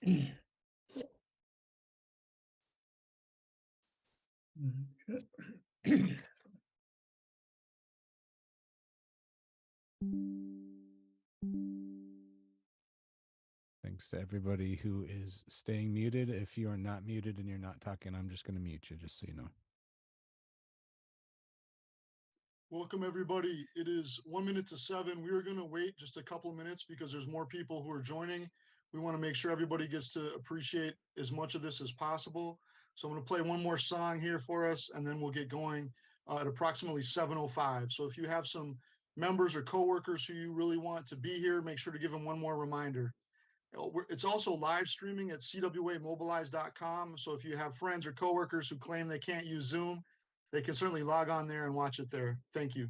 Thanks to everybody who is staying muted. If you are not muted and you're not talking, I'm just going to mute you, just so you know. Welcome, everybody. It is 1 minute to 7. We are going to wait just a couple of minutes because there's more people who are joining. We want to make sure everybody gets to appreciate as much of this as possible. So I'm going to play one more song here for us, and then we'll get going at approximately 7:05. So if you have some members or coworkers who you really want to be here, make sure to give them one more reminder. It's also live streaming at CWAmobilize.com. So if you have friends or coworkers who claim they can't use Zoom, they can certainly log on there and watch it there. Thank you.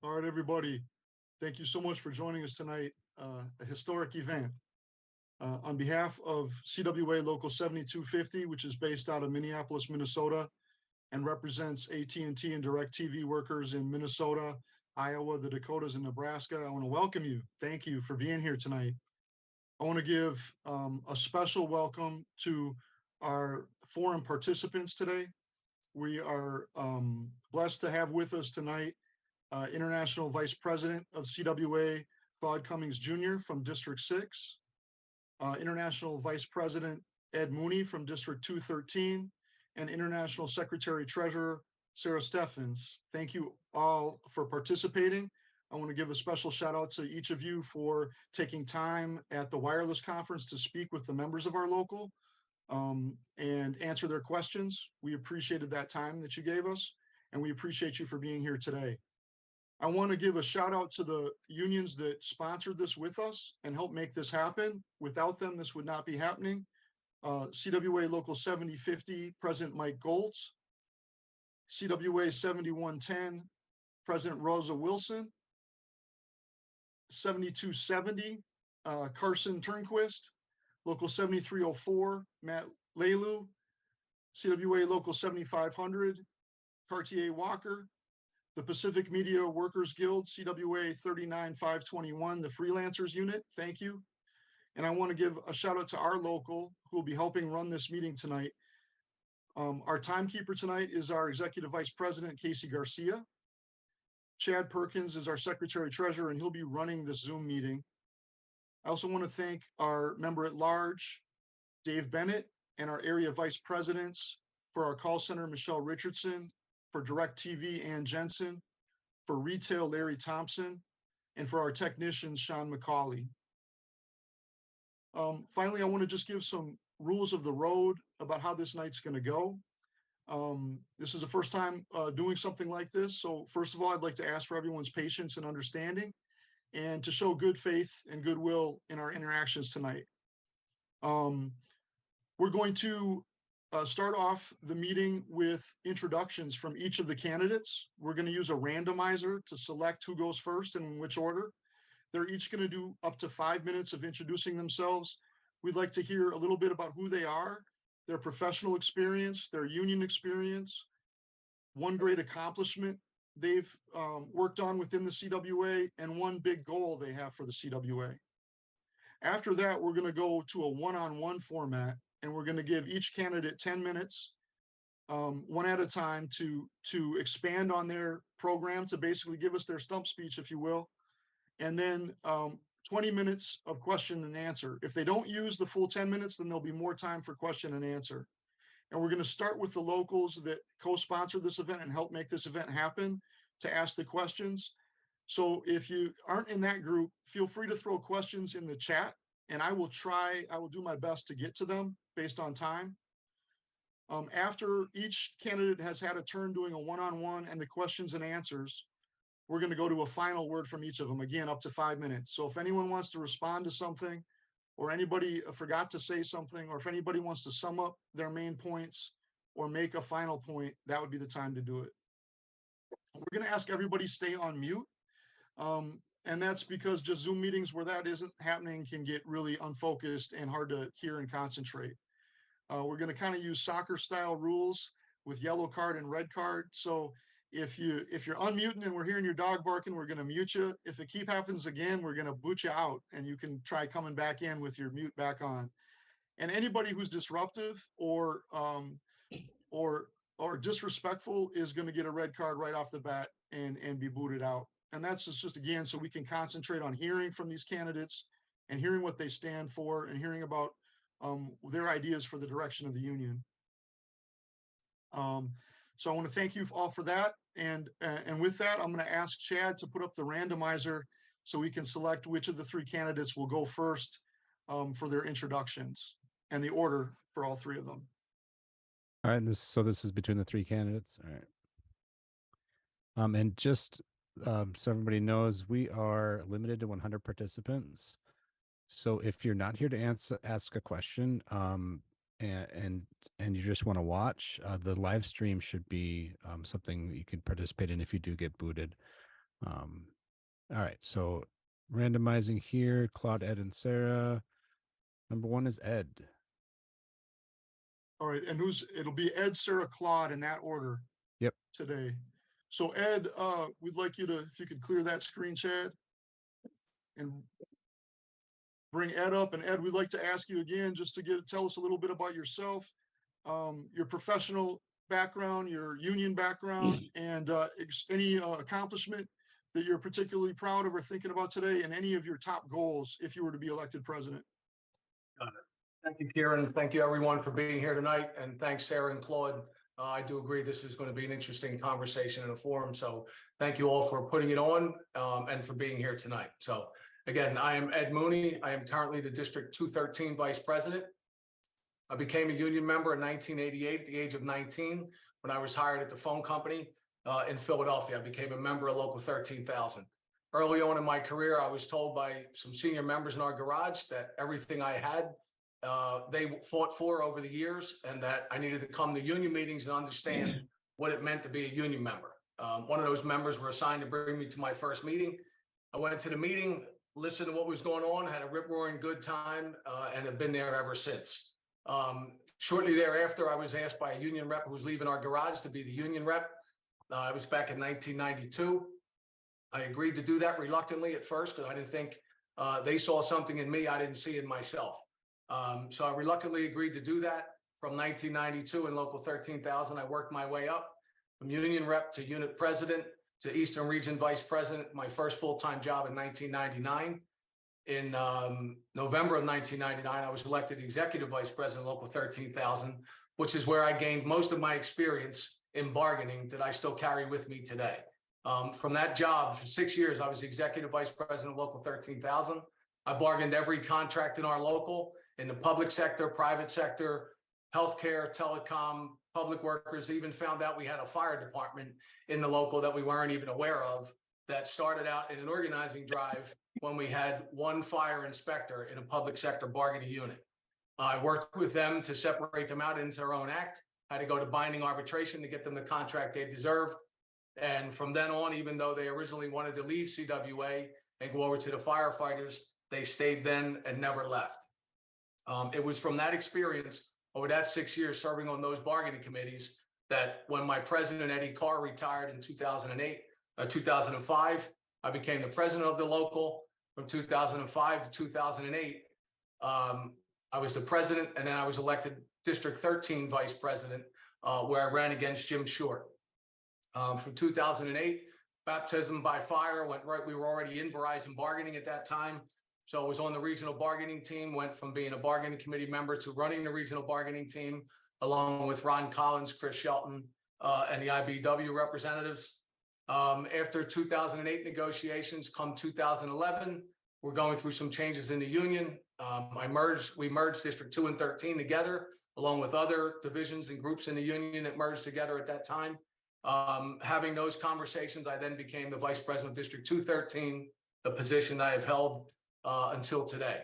All right, everybody. Thank you so much for joining us tonight. A historic event. On behalf of CWA Local 7250, which is based out of Minneapolis, Minnesota, and represents AT&T and DirecTV workers in Minnesota, Iowa, the Dakotas, and Nebraska, I want to welcome you. Thank you for being here tonight. I want to give a special welcome to our forum participants today. We are blessed to have with us tonight International Vice President of CWA, Claude Cummings Jr. from District 6, International Vice President Ed Mooney from District 213, and International Secretary Treasurer Sara Steffens. Thank you all for participating. I want to give a special shout out to each of you for taking time at the wireless conference to speak with the members of our local and answer their questions. We appreciated that time that you gave us, and we appreciate you for being here today. I want to give a shout out to the unions that sponsored this with us and helped make this happen. Without them, this would not be happening. CWA Local 7050, President Mike Goltz, CWA 7110, President Rosa Wilson, 7270, Carson Turnquist, Local 7304, Matt Lelu, CWA Local 7500, Cartier Walker, the Pacific Media Workers Guild, CWA 39521, the Freelancers Unit, thank you. And I want to give a shout out to our local who will be helping run this meeting tonight. Our timekeeper tonight is our Executive Vice President, Casey Garcia. Chad Perkins is our Secretary Treasurer, and he'll be running this Zoom meeting. I also want to thank our member at large, Dave Bennett, and our area vice presidents for our call center, Michelle Richardson, for DirecTV, Ann Jensen, for retail, Larry Thompson, and for our technicians, Sean McCauley. Finally, I want to just give some rules of the road about how this night's going to go. This is the first time doing something like this. So first of all, I'd like to ask for everyone's patience and understanding and to show good faith and goodwill in our interactions tonight. We're going to start off the meeting with introductions from each of the candidates. We're going to use a randomizer to select who goes first and in which order. They're each going to do up to 5 minutes of introducing themselves. We'd like to hear a little bit about who they are, their professional experience, their union experience, one great accomplishment they've worked on within the CWA, and one big goal they have for the CWA. After that, we're going to go to a one-on-one format, and we're going to give each candidate 10 minutes, one at a time, to expand on their program, to basically give us their stump speech, if you will. And then 20 minutes of question and answer. If they don't use the full 10 minutes, then there'll be more time for question and answer. And we're going to start with the locals that co-sponsored this event and help make this event happen to ask the questions. So if you aren't in that group, feel free to throw questions in the chat, and I will do my best to get to them based on time. After each candidate has had a turn doing a one-on-one and the questions and answers, we're going to go to a final word from each of them, again, up to 5 minutes. So if anyone wants to respond to something, or anybody forgot to say something, or if anybody wants to sum up their main points or make a final point, that would be the time to do it. We're going to ask everybody stay on mute. And that's because just Zoom meetings where that isn't happening can get really unfocused and hard to hear and concentrate. We're going to kind of use soccer style rules with yellow card and red card. So if you're unmuting and we're hearing your dog barking, we're going to mute you. If it happens again, we're going to boot you out, and you can try coming back in with your mute back on. And anybody who's disruptive or disrespectful is going to get a red card right off the bat and be booted out. And that's just again, so we can concentrate on hearing from these candidates and hearing what they stand for and hearing about their ideas for the direction of the union. So I want to thank you all for that. And with that, I'm going to ask Chad to put up the randomizer so we can select which of the three candidates will go first for their introductions and the order for all three of them. All right, so this is between the three candidates. All right. And just so everybody knows, we are limited to 100 participants. So if you're not here to ask a question, and you just want to watch, the live stream should be something that you can participate in if you do get booted. All right, so randomizing here, Claude, Ed, and Sarah. Number 1 is Ed. All right, and it'll be Ed, Sara, Claude in that order. Yep. Today. So Ed, we'd like you to, if you could clear that screen, Chad, and bring Ed up. And Ed, we'd like to ask you again, just to tell us a little bit about yourself, your professional background, your union background, and any accomplishment that you're particularly proud of or thinking about today, and any of your top goals if you were to be elected president. Got it. Thank you, Kieran. Thank you, everyone, for being here tonight. And thanks, Sara and Claude. I do agree this is going to be an interesting conversation and a forum. So thank you all for putting it on and for being here tonight. So again, I am Ed Mooney. I am currently the District 213 Vice President. I became a union member in 1988 at the age of 19 when I was hired at the phone company in Philadelphia. I became a member of Local 13,000. Early on in my career, I was told by some senior members in our garage that everything I had they fought for over the years, and that I needed to come to union meetings and understand what it meant to be a union member. One of those members were assigned to bring me to my first meeting. I went to the meeting, listened to what was going on, had a rip-roaring good time, and have been there ever since. Shortly thereafter, I was asked by a union rep who was leaving our garage to be the union rep. I was back in 1992. I agreed to do that reluctantly at first because I didn't think they saw something in me I didn't see in myself. So I reluctantly agreed to do that. From 1992 in Local 13,000, I worked my way up from union rep to unit president to Eastern Region Vice President, my first full-time job in 1999. In November of 1999, I was elected Executive Vice President of Local 13,000, which is where I gained most of my experience in bargaining that I still carry with me today. From that job, for 6 years, I was Executive Vice President of Local 13,000. I bargained every contract in our local, in the public sector, private sector, healthcare, telecom, public workers. Even found out we had a fire department in the local that we weren't even aware of, that started out in an organizing drive when we had one fire inspector in a public sector bargaining unit. I worked with them to separate them out into their own act, had to go to binding arbitration to get them the contract they deserved. And from then on, even though they originally wanted to leave CWA and go over to the firefighters, they stayed then and never left. It was from that experience over that 6 years serving on those bargaining committees that when my president, Eddie Carr, retired in 2005, I became the president of the local. From 2005 to 2008, I was the president, and then I was elected District 13 Vice President, where I ran against Jim Short. From 2008, baptism by fire went right. We were already in Verizon bargaining at that time. So I was on the regional bargaining team, went from being a bargaining committee member to running the regional bargaining team, along with Ron Collins, Chris Shelton, and the IBW representatives. After 2008 negotiations, come 2011, we're going through some changes in the union. We merged District 2 and 13 together, along with other divisions and groups in the union that merged together at that time. Having those conversations, I then became the Vice President of District 213, the position I have held until today.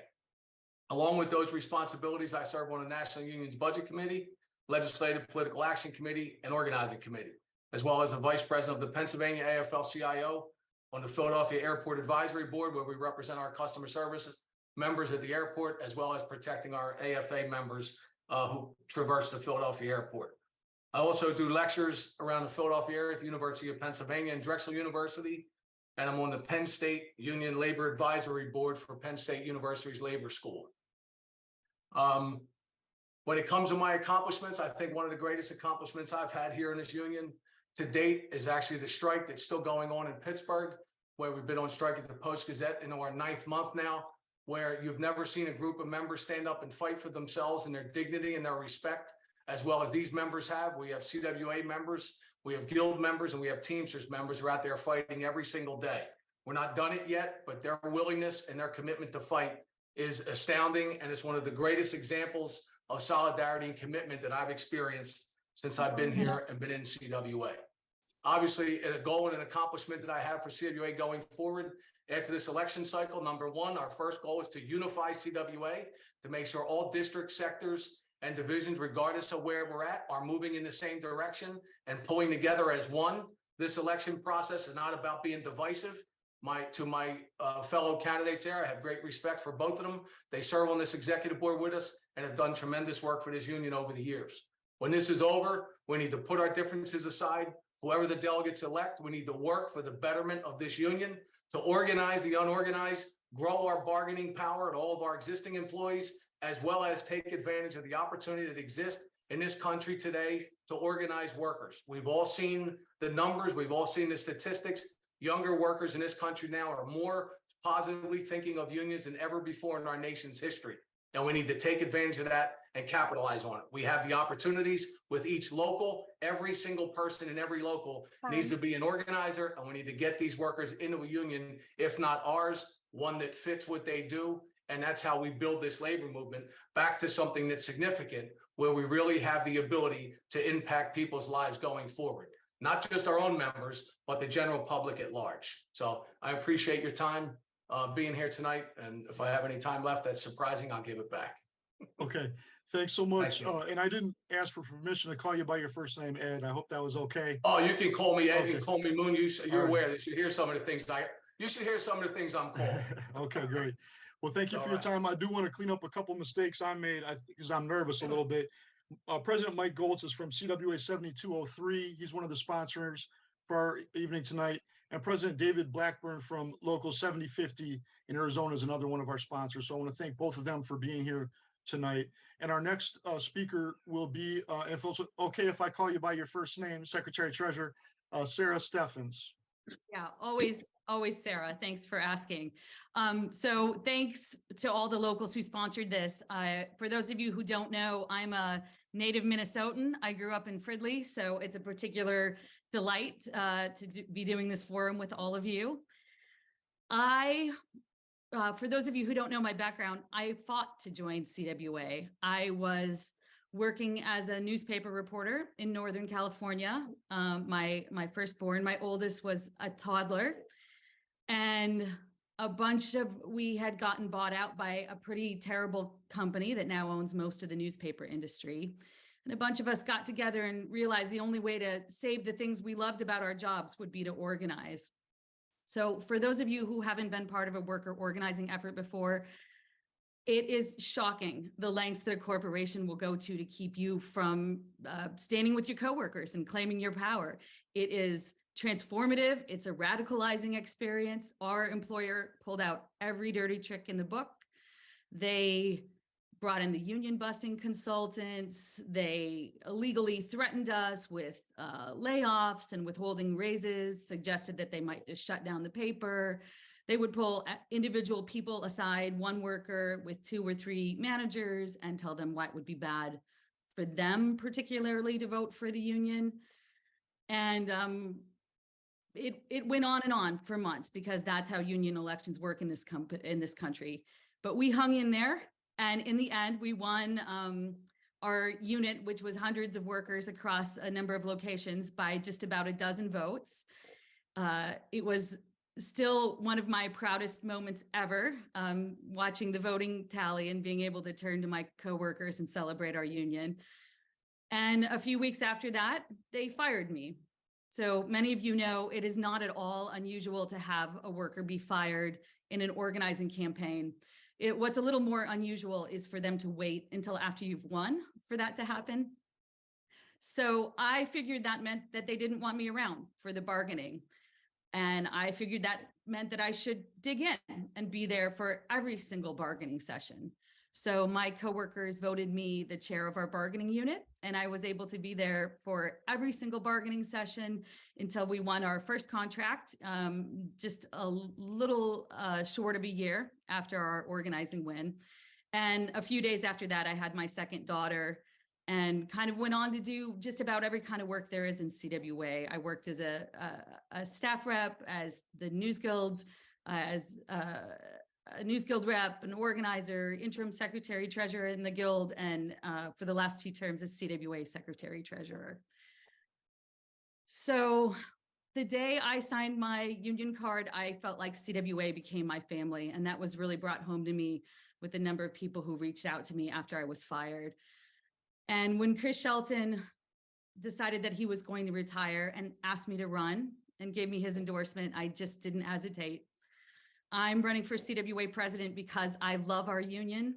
Along with those responsibilities, I serve on the National Union's Budget Committee, Legislative Political Action Committee, and Organizing Committee, as well as a Vice President of the Pennsylvania AFL-CIO, on the Philadelphia Airport Advisory Board, where we represent our customer services members at the airport, as well as protecting our AFA members who traverse the Philadelphia airport. I also do lectures around the Philadelphia area at the University of Pennsylvania and Drexel University, and I'm on the Penn State Union Labor Advisory Board for Penn State University's Labor School. When it comes to my accomplishments, I think one of the greatest accomplishments I've had here in this union to date is actually the strike that's still going on in Pittsburgh, where we've been on strike at the Post-Gazette in our 9th month now, where you've never seen a group of members stand up and fight for themselves and their dignity and their respect, as well as these members have. We have CWA members, we have Guild members, and we have Teamsters members who are out there fighting every single day. We're not done it yet, but their willingness and their commitment to fight is astounding, and it's one of the greatest examples of solidarity and commitment that I've experienced since I've been here and been in CWA. Obviously, a goal and an accomplishment that I have for CWA going forward after this election cycle, number one, our first goal is to unify CWA to make sure all district sectors and divisions, regardless of where we're at, are moving in the same direction and pulling together as one. This election process is not about being divisive. To my fellow candidates there, I have great respect for both of them. They serve on this executive board with us and have done tremendous work for this union over the years. When this is over, we need to put our differences aside. Whoever the delegates elect, we need to work for the betterment of this union, to organize the unorganized, grow our bargaining power and all of our existing employees, as well as take advantage of the opportunity that exists in this country today to organize workers. We've all seen the numbers. We've all seen the statistics. Younger workers in this country now are more positively thinking of unions than ever before in our nation's history. And we need to take advantage of that and capitalize on it. We have the opportunities with each local. Every single person in every local needs to be an organizer, and we need to get these workers into a union, if not ours, one that fits what they do. And that's how we build this labor movement back to something that's significant, where we really have the ability to impact people's lives going forward. Not just our own members, but the general public at large. So I appreciate your time being here tonight. And if I have any time left, that's surprising, I'll give it back. Okay, thanks so much. Thank you. And I didn't ask for permission to call you by your first name, Ed. I hope that was okay. Oh, you can call me Ed, Okay. you can call me Moon. You're All right. aware that you hear some of the things you should hear some of the things I'm called. Okay, great. Well, thank you All for your right. time. I do want to clean up a couple mistakes I made because I'm nervous a little bit. President Mike Goltz is from CWA 7203. He's one of the sponsors for our evening tonight. And President David Blackburn from Local 7050 in Arizona is another one of our sponsors. So I want to thank both of them for being here tonight. And our next speaker will be, if it's okay if I call you by your first name, Secretary Treasurer, Sara Steffens. Yeah, always Sara. Thanks for asking. So thanks to all the locals who sponsored this. For those of you who don't know, I'm a native Minnesotan. I grew up in Fridley, so it's a particular delight to be doing this forum with all of you. For those of you who don't know my background, I fought to join CWA. I was working as a newspaper reporter in Northern California. My firstborn, my oldest, was a toddler, and we had gotten bought out by a pretty terrible company that now owns most of the newspaper industry. And a bunch of us got together and realized the only way to save the things we loved about our jobs would be to organize. So for those of you who haven't been part of a worker organizing effort before, it is shocking the lengths that a corporation will go to keep you from standing with your coworkers and claiming your power. It is transformative. It's a radicalizing experience. Our employer pulled out every dirty trick in the book. They brought in the union busting consultants. They illegally threatened us with layoffs and withholding raises, suggested that they might just shut down the paper. They would pull individual people aside, one worker with 2 or 3 managers, and tell them why it would be bad for them particularly to vote for the union. And it went on and on for months, because that's how union elections work in this country. But we hung in there. And in the end, we won our unit, which was hundreds of workers across a number of locations, by just about a dozen votes. It was still one of my proudest moments ever, watching the voting tally and being able to turn to my coworkers and celebrate our union. And a few weeks after that, they fired me. So many of you know it is not at all unusual to have a worker be fired in an organizing campaign. What's a little more unusual is for them to wait until after you've won for that to happen. So I figured that meant that they didn't want me around for the bargaining. And I figured that meant that I should dig in and be there for every single bargaining session. So my coworkers voted me the chair of our bargaining unit, and I was able to be there for every single bargaining session until we won our first contract, just a little short of a year after our organizing win. And a few days after that, I had my second daughter and kind of went on to do just about every kind of work there is in CWA. I worked as a staff rep, as the News Guild, as a News Guild rep, an organizer, interim secretary treasurer in the Guild, and for the last 2 terms as CWA secretary treasurer. So the day I signed my union card, I felt like CWA became my family. And that was really brought home to me with the number of people who reached out to me after I was fired. And when Chris Shelton decided that he was going to retire and asked me to run and gave me his endorsement, I just didn't hesitate. I'm running for CWA president because I love our union.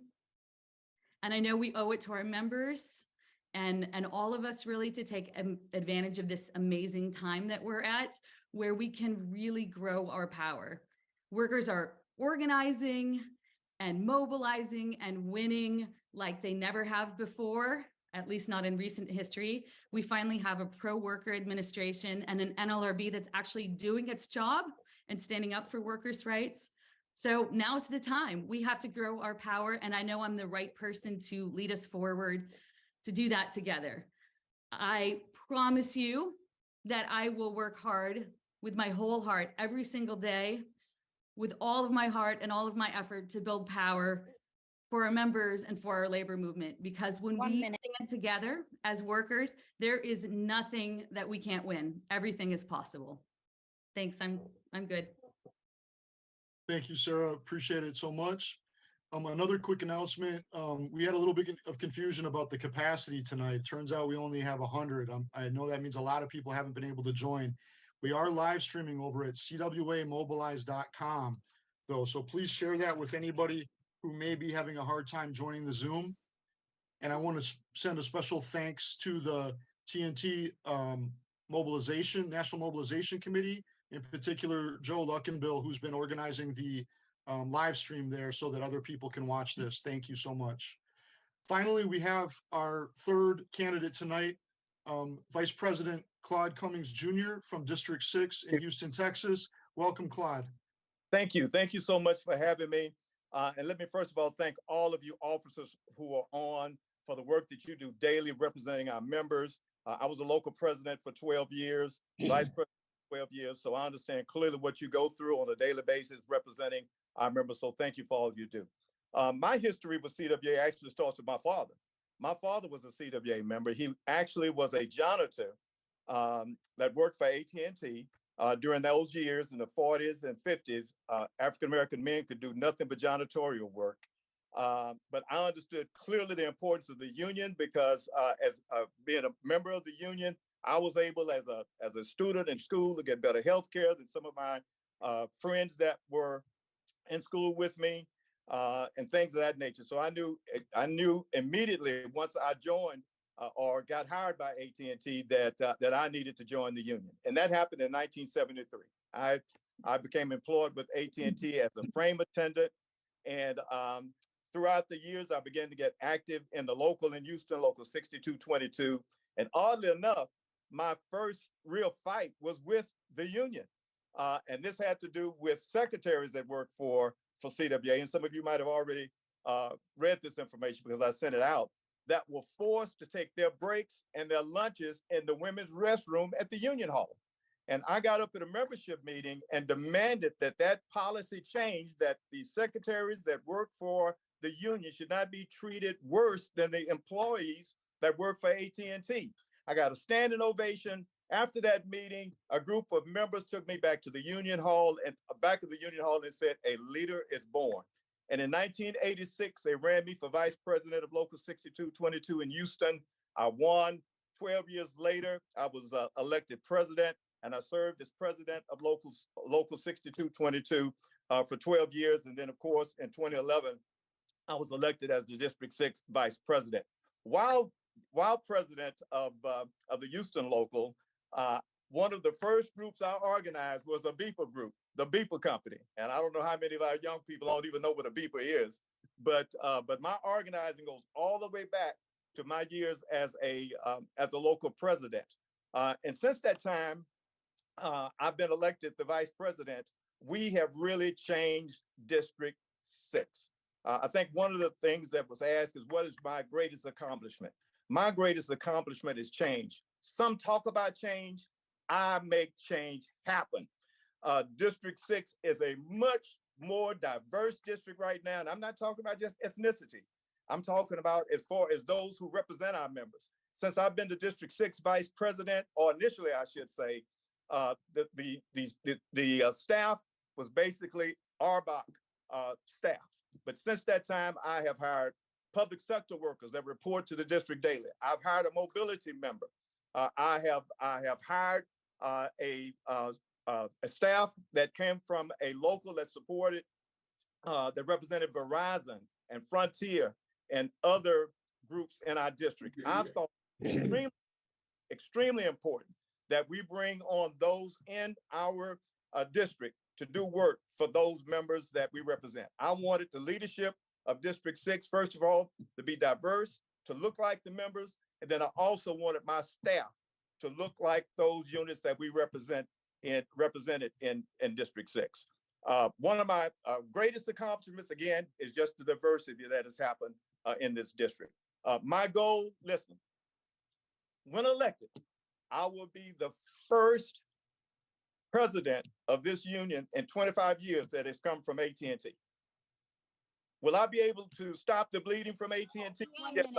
And I know we owe it to our members and all of us really to take advantage of this amazing time that we're at, where we can really grow our power. Workers are organizing and mobilizing and winning like they never have before, at least not in recent history. We finally have a pro-worker administration and an NLRB that's actually doing its job and standing up for workers' rights. So now's the time. We have to grow our power, and I know I'm the right person to lead us forward to do that together. I promise you that I will work hard with my whole heart every single day, with all of my heart and all of my effort to build power for our members and for our labor movement. Because when we stand together as workers, there is nothing that we can't win. Everything is possible. Thanks. I'm good. Thank you, Sarah. Appreciate it so much. Another quick announcement. We had a little bit of confusion about the capacity tonight. Turns out we only have 100. I know that means a lot of people haven't been able to join. We are live streaming over at CWAmobilize.com, though. So please share that with anybody who may be having a hard time joining the Zoom. And I want to send a special thanks to the TNT National Mobilization Committee, in particular, Joe Luckenbill, who's been organizing the live stream there so that other people can watch this. Thank you so much. Finally, we have our third candidate tonight, Vice President Claude Cummings Jr. from District 6 in Houston, Texas. Welcome, Claude. Thank you. Thank you so much for having me. And let me first of all thank all of you officers who are on for the work that you do daily representing our members. I was a local president for 12 years, vice president for 12 years, so I understand clearly what you go through on a daily basis representing our members, so thank you for all you do. My history with CWA actually starts with my father. My father was a CWA member. He actually was a janitor that worked for AT&T. During those years in the 40s and 50s, African-American men could do nothing but janitorial work. But I understood clearly the importance of the union because as being a member of the union, I was able as a student in school to get better health care than some of my friends that were in school with me and things of that nature. So I knew immediately once I joined or got hired by AT&T that I needed to join the union. And that happened in 1973. I became employed with AT&T as a frame attendant. And throughout the years, I began to get active in the local in Houston, local 6222. And oddly enough, my first real fight was with the union. And this had to do with secretaries that worked for CWA. And some of you might have already read this information because I sent it out, that were forced to take their breaks and their lunches in the women's restroom at the union hall. And I got up at a membership meeting and demanded that policy change, that the secretaries that work for the union should not be treated worse than the employees that work for AT&T. I got a standing ovation. After that meeting, a group of members took me back to the union hall and back of the union hall and said, a leader is born. And in 1986, they ran me for vice president of Local 6222 in Houston. I won. 12 years later, I was elected president, and I served as president of Local 6222 for 12 years. And then, of course, in 2011, I was elected as the District 6 vice president. While president of the Houston local, one of the first groups I organized was a beeper group, the beeper company. And I don't know how many of our young people don't even know what a beeper is, but my organizing goes all the way back to my years as a local president. And since that time, I've been elected the vice president. We have really changed District 6. I think one of the things that was asked is, what is my greatest accomplishment? My greatest accomplishment is change. Some talk about change. I make change happen. District 6 is a much more diverse district right now. And I'm not talking about just ethnicity. I'm talking about as far as those who represent our members. Since I've been the District 6 vice president, or initially I should say, the staff was basically ARBOC staff. But since that time, I have hired public sector workers that report to the district daily. I've hired a mobility member. I have hired a staff that came from a local that supported that represented Verizon and Frontier and other groups in our district. I thought extremely important that we bring on those in our district to do work for those members that we represent. I wanted the leadership of District 6, first of all, to be diverse, to look like the members, and then I also wanted my staff to look like those units that we represented in District 6. One of my greatest accomplishments, again, is just the diversity that has happened in this district. My goal, listen, when elected, I will be the first president of this union in 25 years that has come from AT&T. Will I be able to stop the bleeding from AT&T? Yes.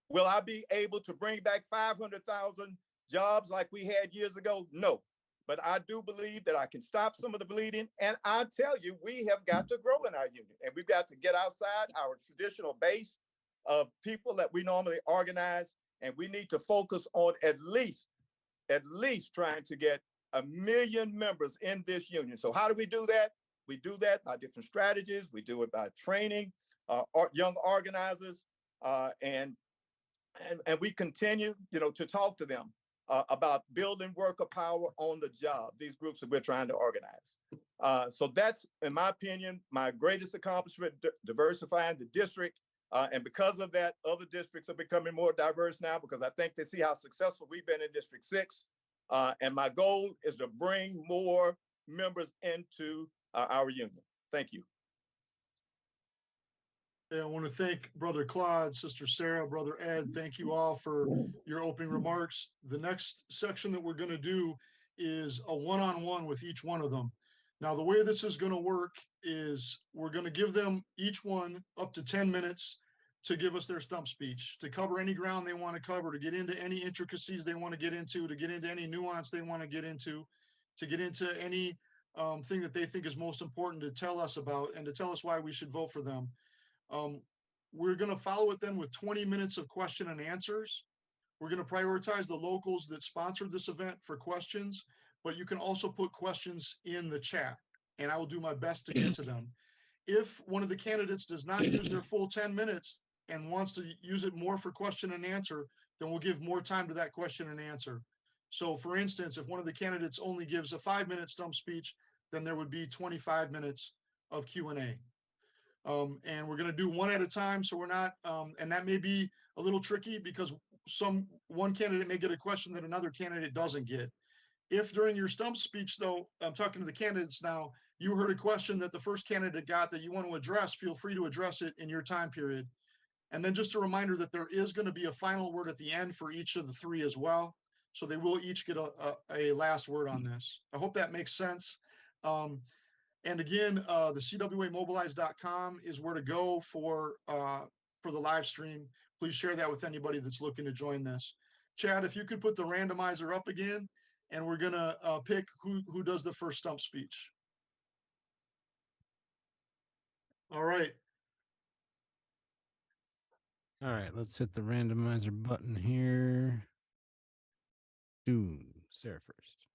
Will I be able to bring back 500,000 jobs like we had years ago? No. But I do believe that I can stop some of the bleeding. And I tell you, we have got to grow in our union. And we've got to get outside our traditional base of people that we normally organize. And we need to focus on at least trying to get 1 million members in this union. So how do we do that? We do that by different strategies. We do it by training young organizers, and we continue, to talk to them about building worker power on the job. These groups that we're trying to organize. So that's, in my opinion, my greatest accomplishment: diversifying the district. And because of that, other districts are becoming more diverse now because I think they see how successful we've been in District 6. And my goal is to bring more members into our union. Thank you. Yeah, I want to thank Brother Claude, Sister Sara, Brother Ed. Thank you all for your opening remarks. The next section that we're going to do is a one-on-one with each one of them. Now, the way this is going to work is we're going to give them each one up to 10 minutes to give us their stump speech, to cover any ground they want to cover, to get into any intricacies they want to get into any nuance they want to get into any thing that they think is most important to tell us about and to tell us why we should vote for them. We're going to follow it then with 20 minutes of question and answers. We're going to prioritize the locals that sponsored this event for questions, but you can also put questions in the chat, and I will do my best to get to them. If one of the candidates does not use their full 10 minutes and wants to use it more for question and answer, then we'll give more time to that question and answer. So for instance, if one of the candidates only gives a 5-minute stump speech, then there would be 25 minutes of Q&A. And we're going to do one at a time. So we're not, and that may be a little tricky because one candidate may get a question that another candidate doesn't get. If during your stump speech, though, I'm talking to the candidates now, you heard a question that the first candidate got that you want to address, feel free to address it in your time period. And then just a reminder that there is going to be a final word at the end for each of the three as well. So they will each get a last word on this. I hope that makes sense. And again, the CWAmobilize.com is where to go for the live stream. Please share that with anybody that's looking to join this. Chad, if you could put the randomizer up again, and we're gonna pick who does the first stump speech. All right. All right, let's hit the randomizer button here. Do Sara first.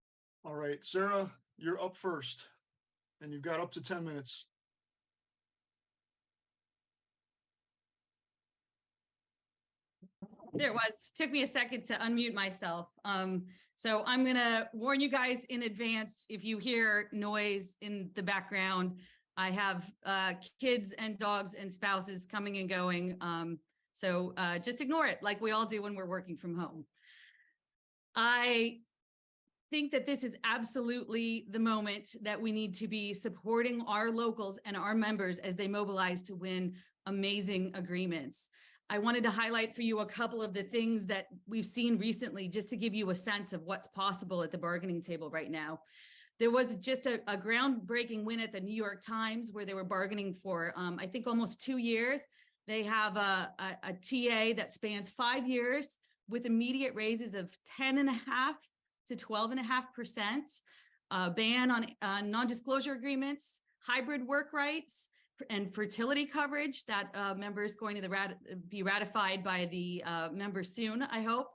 All right, Sara, you're up first, and you've got up to 10 minutes. There it was. Took me a second to unmute myself. So I'm going to warn you guys in advance if you hear noise in the background. I have kids and dogs and spouses coming and going. So just ignore it like we all do when we're working from home. I think that this is absolutely the moment that we need to be supporting our locals and our members as they mobilize to win amazing agreements. I wanted to highlight for you a couple of the things that we've seen recently, just to give you a sense of what's possible at the bargaining table right now. There was just a groundbreaking win at the New York Times where they were bargaining for, I think, almost 2 years. They have a TA that spans 5 years with immediate raises of 10.5 to 12.5%, ban on non-disclosure agreements, hybrid work rights, and fertility coverage. That member is going to be ratified by the members soon, I hope.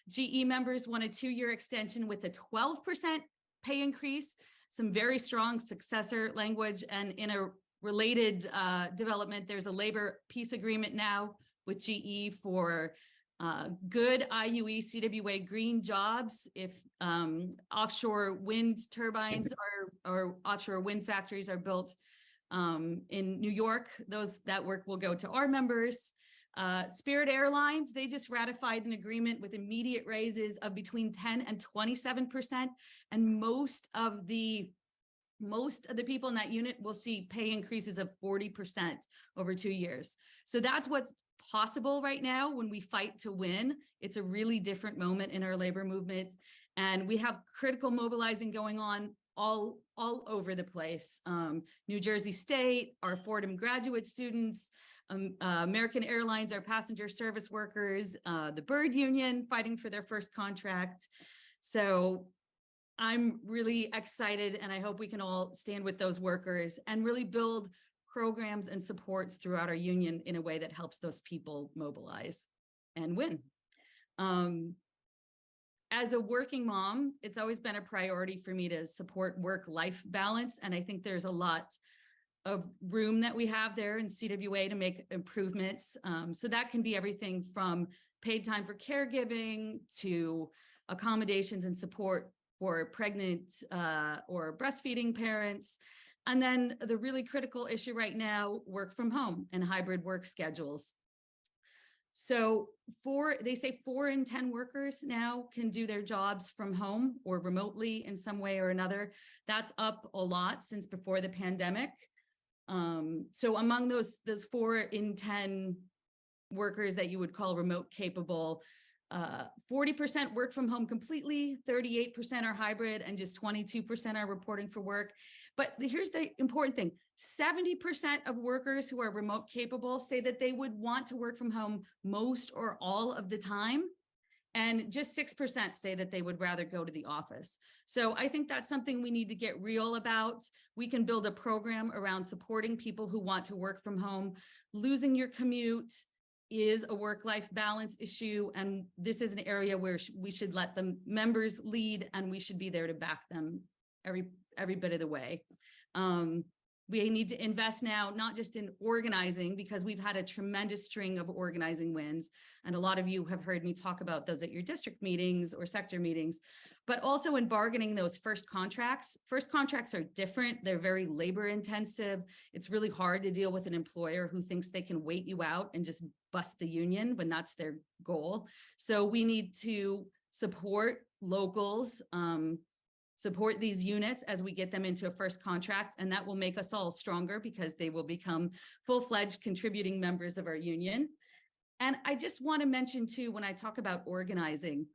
GE members want a 2-year extension with a 12% pay increase, some very strong successor language, and in a related development, there's a labor peace agreement now with GE for good IUE CWA green jobs. If offshore wind turbines or offshore wind factories are built in New York, that work will go to our members. Spirit Airlines, they just ratified an agreement with immediate raises of between 10 and 27%. And most of the people in that unit will see pay increases of 40% over 2 years. So that's what's possible right now when we fight to win. It's a really different moment in our labor movement. And we have critical mobilizing going on all over the place. New Jersey State, our Fordham graduate students, American Airlines, our passenger service workers, the Bird Union fighting for their first contract. So I'm really excited, and I hope we can all stand with those workers and really build programs and supports throughout our union in a way that helps those people mobilize and win. As a working mom, it's always been a priority for me to support work-life balance, and I think there's a lot of room that we have there in CWA to make improvements. So that can be everything from paid time for caregiving to accommodations and support for pregnant or breastfeeding parents. And then the really critical issue right now, work from home and hybrid work schedules. So they say 4 in 10 workers now can do their jobs from home or remotely in some way or another. That's up a lot since before the pandemic. So among those 4 in 10 workers that you would call remote capable, 40% work from home completely, 38% are hybrid, and just 22% are reporting for work. But here's the important thing. 70% of workers who are remote capable say that they would want to work from home most or all of the time. And just 6% say that they would rather go to the office. So I think that's something we need to get real about. We can build a program around supporting people who want to work from home. Losing your commute is a work-life balance issue, and this is an area where we should let the members lead, and we should be there to back them every bit of the way. We need to invest now, not just in organizing, because we've had a tremendous string of organizing wins. And a lot of you have heard me talk about those at your district meetings or sector meetings, but also in bargaining those first contracts. First contracts are different. They're very labor intensive. It's really hard to deal with an employer who thinks they can wait you out and just bust the union when that's their goal. So we need to support locals, support these units as we get them into a first contract, and that will make us all stronger because they will become full-fledged contributing members of our union. And I just want to mention too, when I talk about organizing,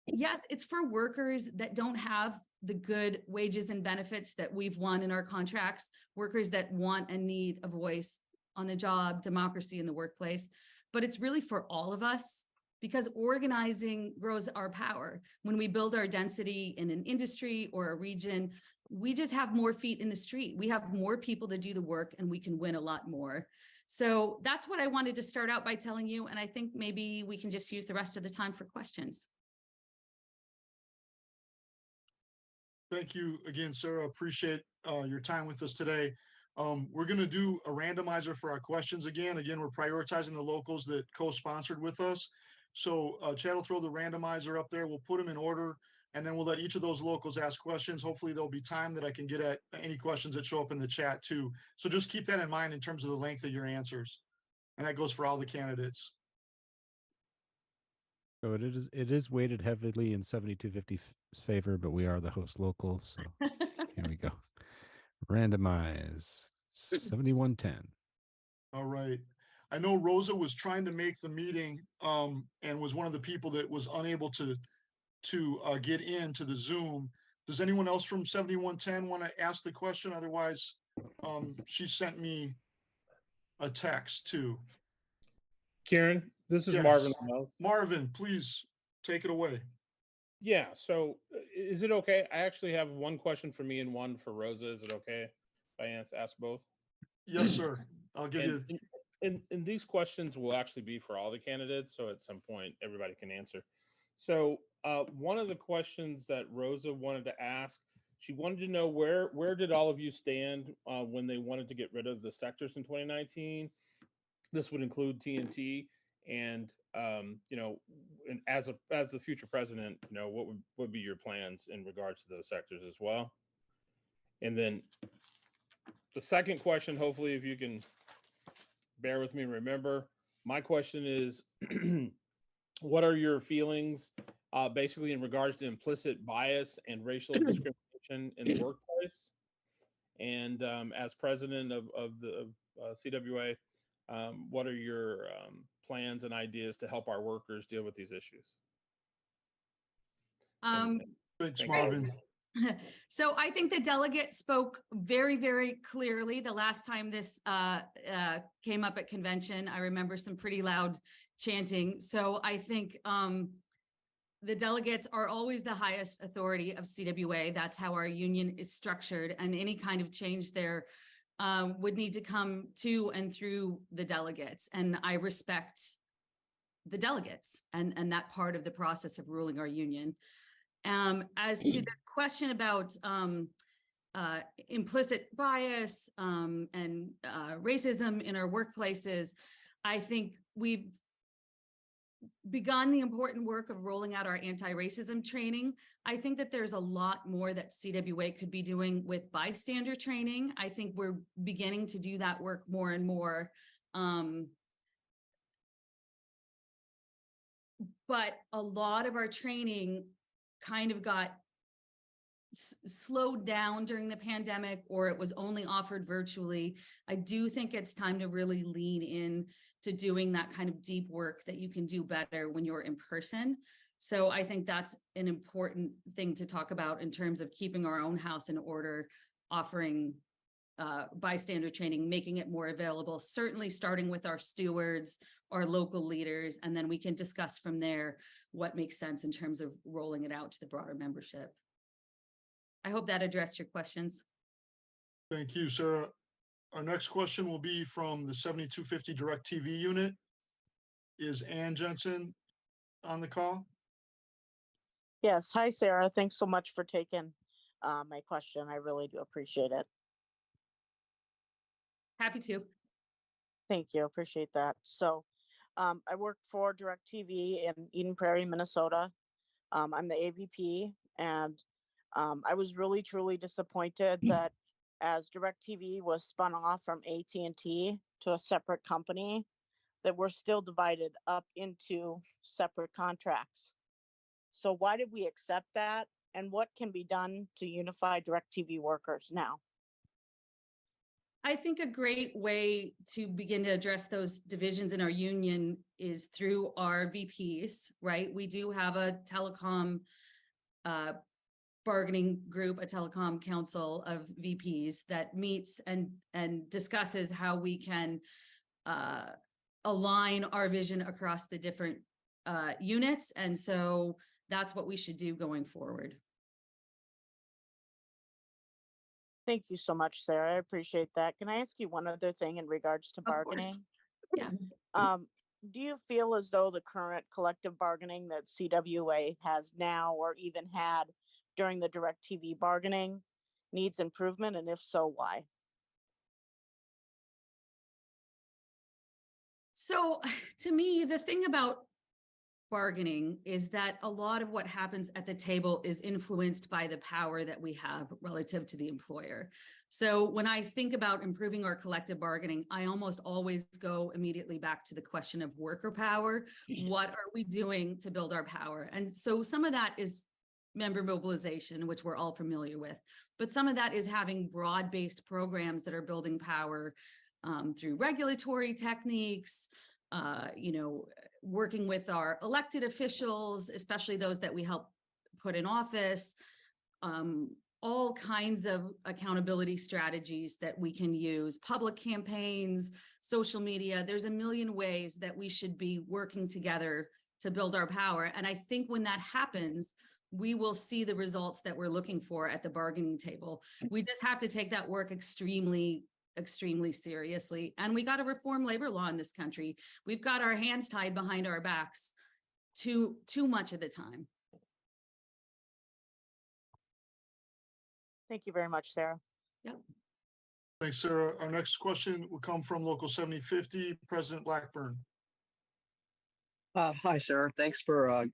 yes, it's for workers that don't have the good wages and benefits that we've won in our contracts, workers that want and need a voice on the job, democracy in the workplace, but it's really for all of us. Because organizing grows our power. When we build our density in an industry or a region, we just have more feet in the street. We have more people to do the work, and we can win a lot more. So that's what I wanted to start out by telling you. And I think maybe we can just use the rest of the time for questions. Thank you again, Sara. Appreciate your time with us today. We're going to do a randomizer for our questions again. Again, we're prioritizing the locals that co-sponsored with us. So Chad will throw the randomizer up there. We'll put them in order, and then we'll let each of those locals ask questions. Hopefully there'll be time that I can get at any questions that show up in the chat too. So just keep that in mind in terms of the length of your answers. And that goes for all the candidates. So it is weighted heavily in 7250's favor, but we are the host locals. So here we go. Randomize 7110. All right. I know Rosa was trying to make the meeting and was one of the people that was unable to get into the Zoom. Does anyone else from 7110 want to ask the question? Otherwise, she sent me a text too. Kieran, this is Yes. Marvin. Marvin, please take it away. Yeah, so is it okay? I actually have one question for me and one for Rosa. Is it okay if I ask both? Yes, sir. I'll give And, you, and these questions will actually be for all the candidates, so at some point everybody can answer. So one of the questions that Rosa wanted to ask, she wanted to know where did all of you stand when they wanted to get rid of the sectors in 2019? This would include TNT, and you know, and as the future president, you know, what would be your plans in regards to those sectors as well? And then the second question, hopefully, if you can bear with me, remember, my question is, what are your feelings, basically in regards to implicit bias and racial discrimination in the workplace? And as president of the CWA, what are your plans and ideas to help our workers deal with these issues? Um, thanks, Thank you. Marvin. So I think the delegate spoke very, very clearly the last time this came up at convention. I remember some pretty loud chanting. So I think the delegates are always the highest authority of CWA. That's how our union is structured, and any kind of change there would need to come to and through the delegates. And I respect the delegates and that part of the process of ruling our union. As to the question about implicit bias and racism in our workplaces, I think we've begun the important work of rolling out our anti-racism training. I think that there's a lot more that CWA could be doing with bystander training. I think we're beginning to do that work more and more. But a lot of our training kind of got slowed down during the pandemic, or it was only offered virtually. I do think it's time to really lean in to doing that kind of deep work that you can do better when you're in person. So I think that's an important thing to talk about in terms of keeping our own house in order, offering bystander training, making it more available, certainly starting with our stewards, our local leaders, and then we can discuss from there what makes sense in terms of rolling it out to the broader membership. I hope that addressed your questions. Thank you, Sarah. Our next question will be from the 7250 Direct TV unit. Is Ann Jensen on the call? Yes. Hi, Sarah. Thanks so much for taking my question. I really do appreciate it. Happy to. Thank you. Appreciate that. So I work for Direct TV in Eden Prairie, Minnesota. I'm the AVP, and I was really, truly disappointed that as Direct TV was spun off from AT&T to a separate company, that we're still divided up into separate contracts. So why did we accept that? And what can be done to unify Direct TV workers now? I think a great way to begin to address those divisions in our union is through our VPs, right? We do have a telecom bargaining group, a telecom council of VPs that meets and discusses how we can align our vision across the different units. And so that's what we should do going forward. Thank you so much, Sarah. I appreciate that. Can I ask you one other thing in regards to bargaining? Yeah. Do you feel as though the current collective bargaining that CWA has now, or even had during the Direct TV bargaining, needs improvement? And if so, why? So to me, the thing about bargaining is that a lot of what happens at the table is influenced by the power that we have relative to the employer. So when I think about improving our collective bargaining, I almost always go immediately back to the question of worker power. What are we doing to build our power? And so some of that is member mobilization, which we're all familiar with, but some of that is having broad-based programs that are building power through regulatory techniques, working with our elected officials, especially those that we help put in office, all kinds of accountability strategies that we can use, public campaigns, social media. There's a million ways that we should be working together to build our power. And I think when that happens, we will see the results that we're looking for at the bargaining table. We just have to take that work extremely seriously. And we got to reform labor law in this country. We've got our hands tied behind our backs too much of the time. Thank you very much, Sarah. Thanks, Sarah. Our next question will come from Local 7050, President Blackburn. Hi, Sarah. Thanks for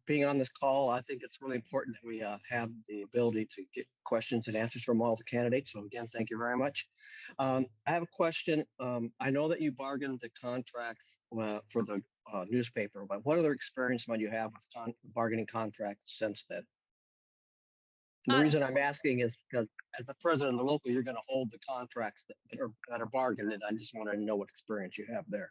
being on this call. I think it's really important that we have the ability to get questions and answers from all the candidates. So again, thank you very much. I have a question. I know that you bargained the contracts for the newspaper, but what other experience might you have with bargaining contracts since then? The reason I'm asking is because as the president of the local, you're going to hold the contracts that are bargained, and I just want to know what experience you have there.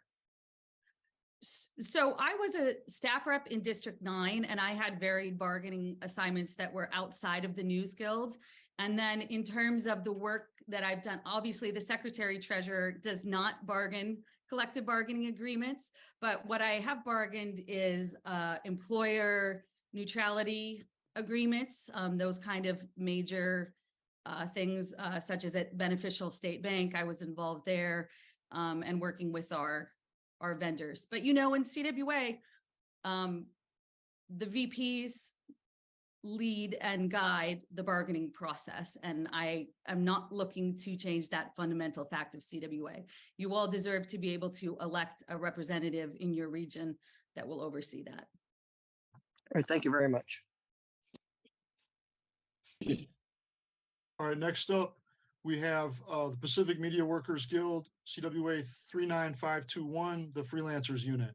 So I was a staff rep in District 9, and I had varied bargaining assignments that were outside of the News Guild. And then in terms of the work that I've done, obviously the Secretary Treasurer does not bargain collective bargaining agreements, but what I have bargained is employer neutrality agreements, those kind of major things, such as at Beneficial State Bank. I was involved there and working with our vendors. But in CWA, the VPs lead and guide the bargaining process. And I am not looking to change that fundamental fact of CWA. You all deserve to be able to elect a representative in your region that will oversee that. All right, thank you very much. All right, next up, we have the Pacific Media Workers Guild, CWA 39521, the Freelancers Unit.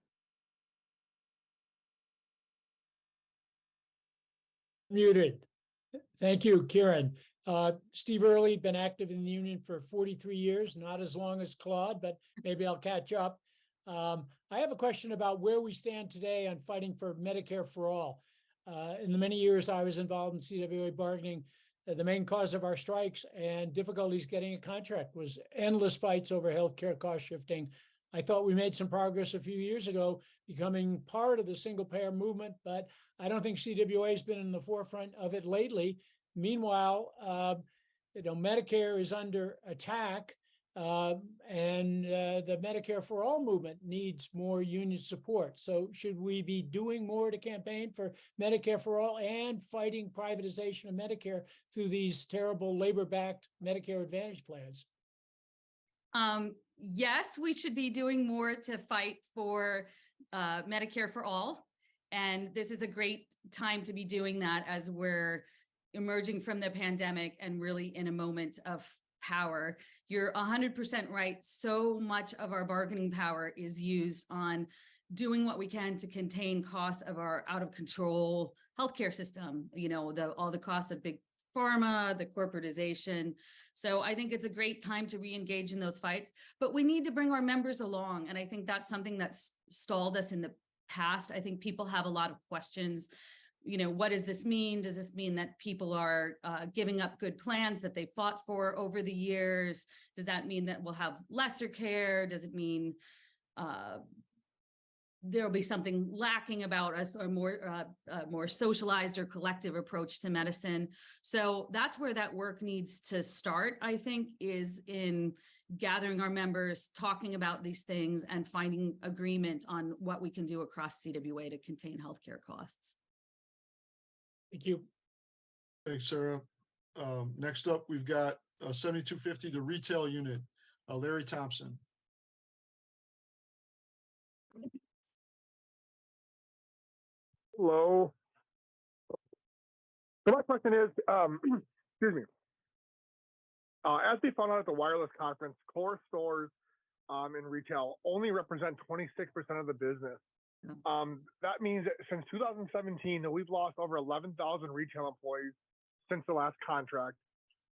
Muted. Thank you, Kieran. Steve Early, been active in the union for 43 years, not as long as Claude, but maybe I'll catch up. I have a question about where we stand today on fighting for Medicare for all. In the many years I was involved in CWA bargaining, the main cause of our strikes and difficulties getting a contract was endless fights over healthcare cost shifting. I thought we made some progress a few years ago, becoming part of the single payer movement, but I don't think CWA has been in the forefront of it lately. Meanwhile, Medicare is under attack, and the Medicare for All movement needs more union support. So should we be doing more to campaign for Medicare for All and fighting privatization of Medicare through these terrible labor-backed Medicare Advantage plans? Yes, we should be doing more to fight for Medicare for All. And this is a great time to be doing that as we're emerging from the pandemic and really in a moment of power. You're 100% right. So much of our bargaining power is used on doing what we can to contain costs of our out of control healthcare system, all the costs of big pharma, the corporatization. So I think it's a great time to re-engage in those fights, but we need to bring our members along. And I think that's something that's stalled us in the past. I think people have a lot of questions. What does this mean? Does this mean that people are giving up good plans that they fought for over the years? Does that mean that we'll have lesser care? Does it mean there'll be something lacking about us, or more socialized or collective approach to medicine? So that's where that work needs to start, I think, is in gathering our members, talking about these things, and finding agreement on what we can do across CWA to contain healthcare costs. Thank you. Thanks, Sarah. Next up, we've got 7250, the Retail Unit, Larry Thompson. Hello. So my question is, excuse me. As we found out at the wireless conference, core stores in retail only represent 26% of the business. That means that since 2017, that we've lost over 11,000 retail employees since the last contract.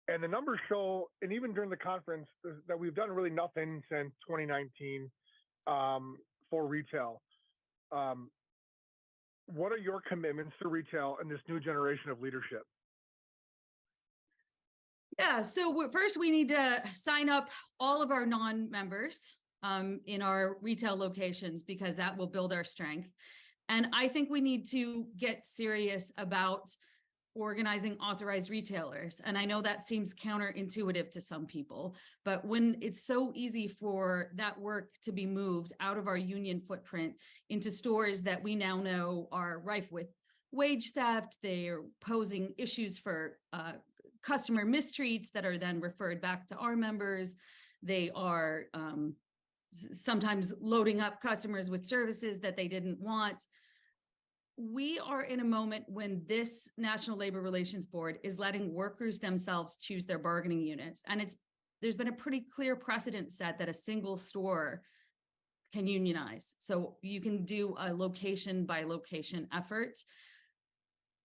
And the numbers show, and even during the conference, that we've done really nothing since 2019 for retail. What are your commitments to retail and this new generation of leadership? Yeah, so first we need to sign up all of our non-members in our retail locations, because that will build our strength. And I think we need to get serious about organizing authorized retailers. And I know that seems counterintuitive to some people, but when it's so easy for that work to be moved out of our union footprint into stores that we now know are rife with wage theft, they're posing issues for customer mistreats that are then referred back to our members. They are sometimes loading up customers with services that they didn't want. We are in a moment when this National Labor Relations Board is letting workers themselves choose their bargaining units. And there's been a pretty clear precedent set that a single store can unionize. So you can do a location by location effort.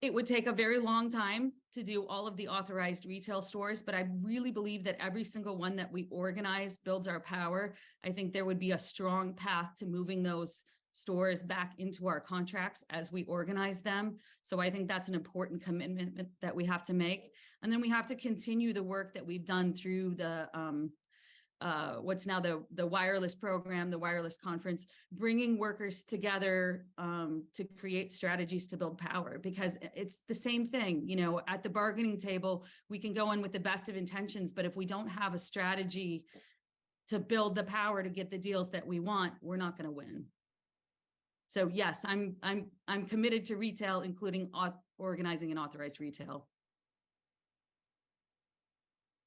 It would take a very long time to do all of the authorized retail stores, but I really believe that every single one that we organize builds our power. I think there would be a strong path to moving those stores back into our contracts as we organize them. So I think that's an important commitment that we have to make. And then we have to continue the work that we've done through the what's now the wireless program, the wireless conference, bringing workers together to create strategies to build power, because it's the same thing. You know, at the bargaining table, we can go in with the best of intentions, but if we don't have a strategy to build the power to get the deals that we want, we're not going to win. So yes, I'm committed to retail, including organizing and authorized retail.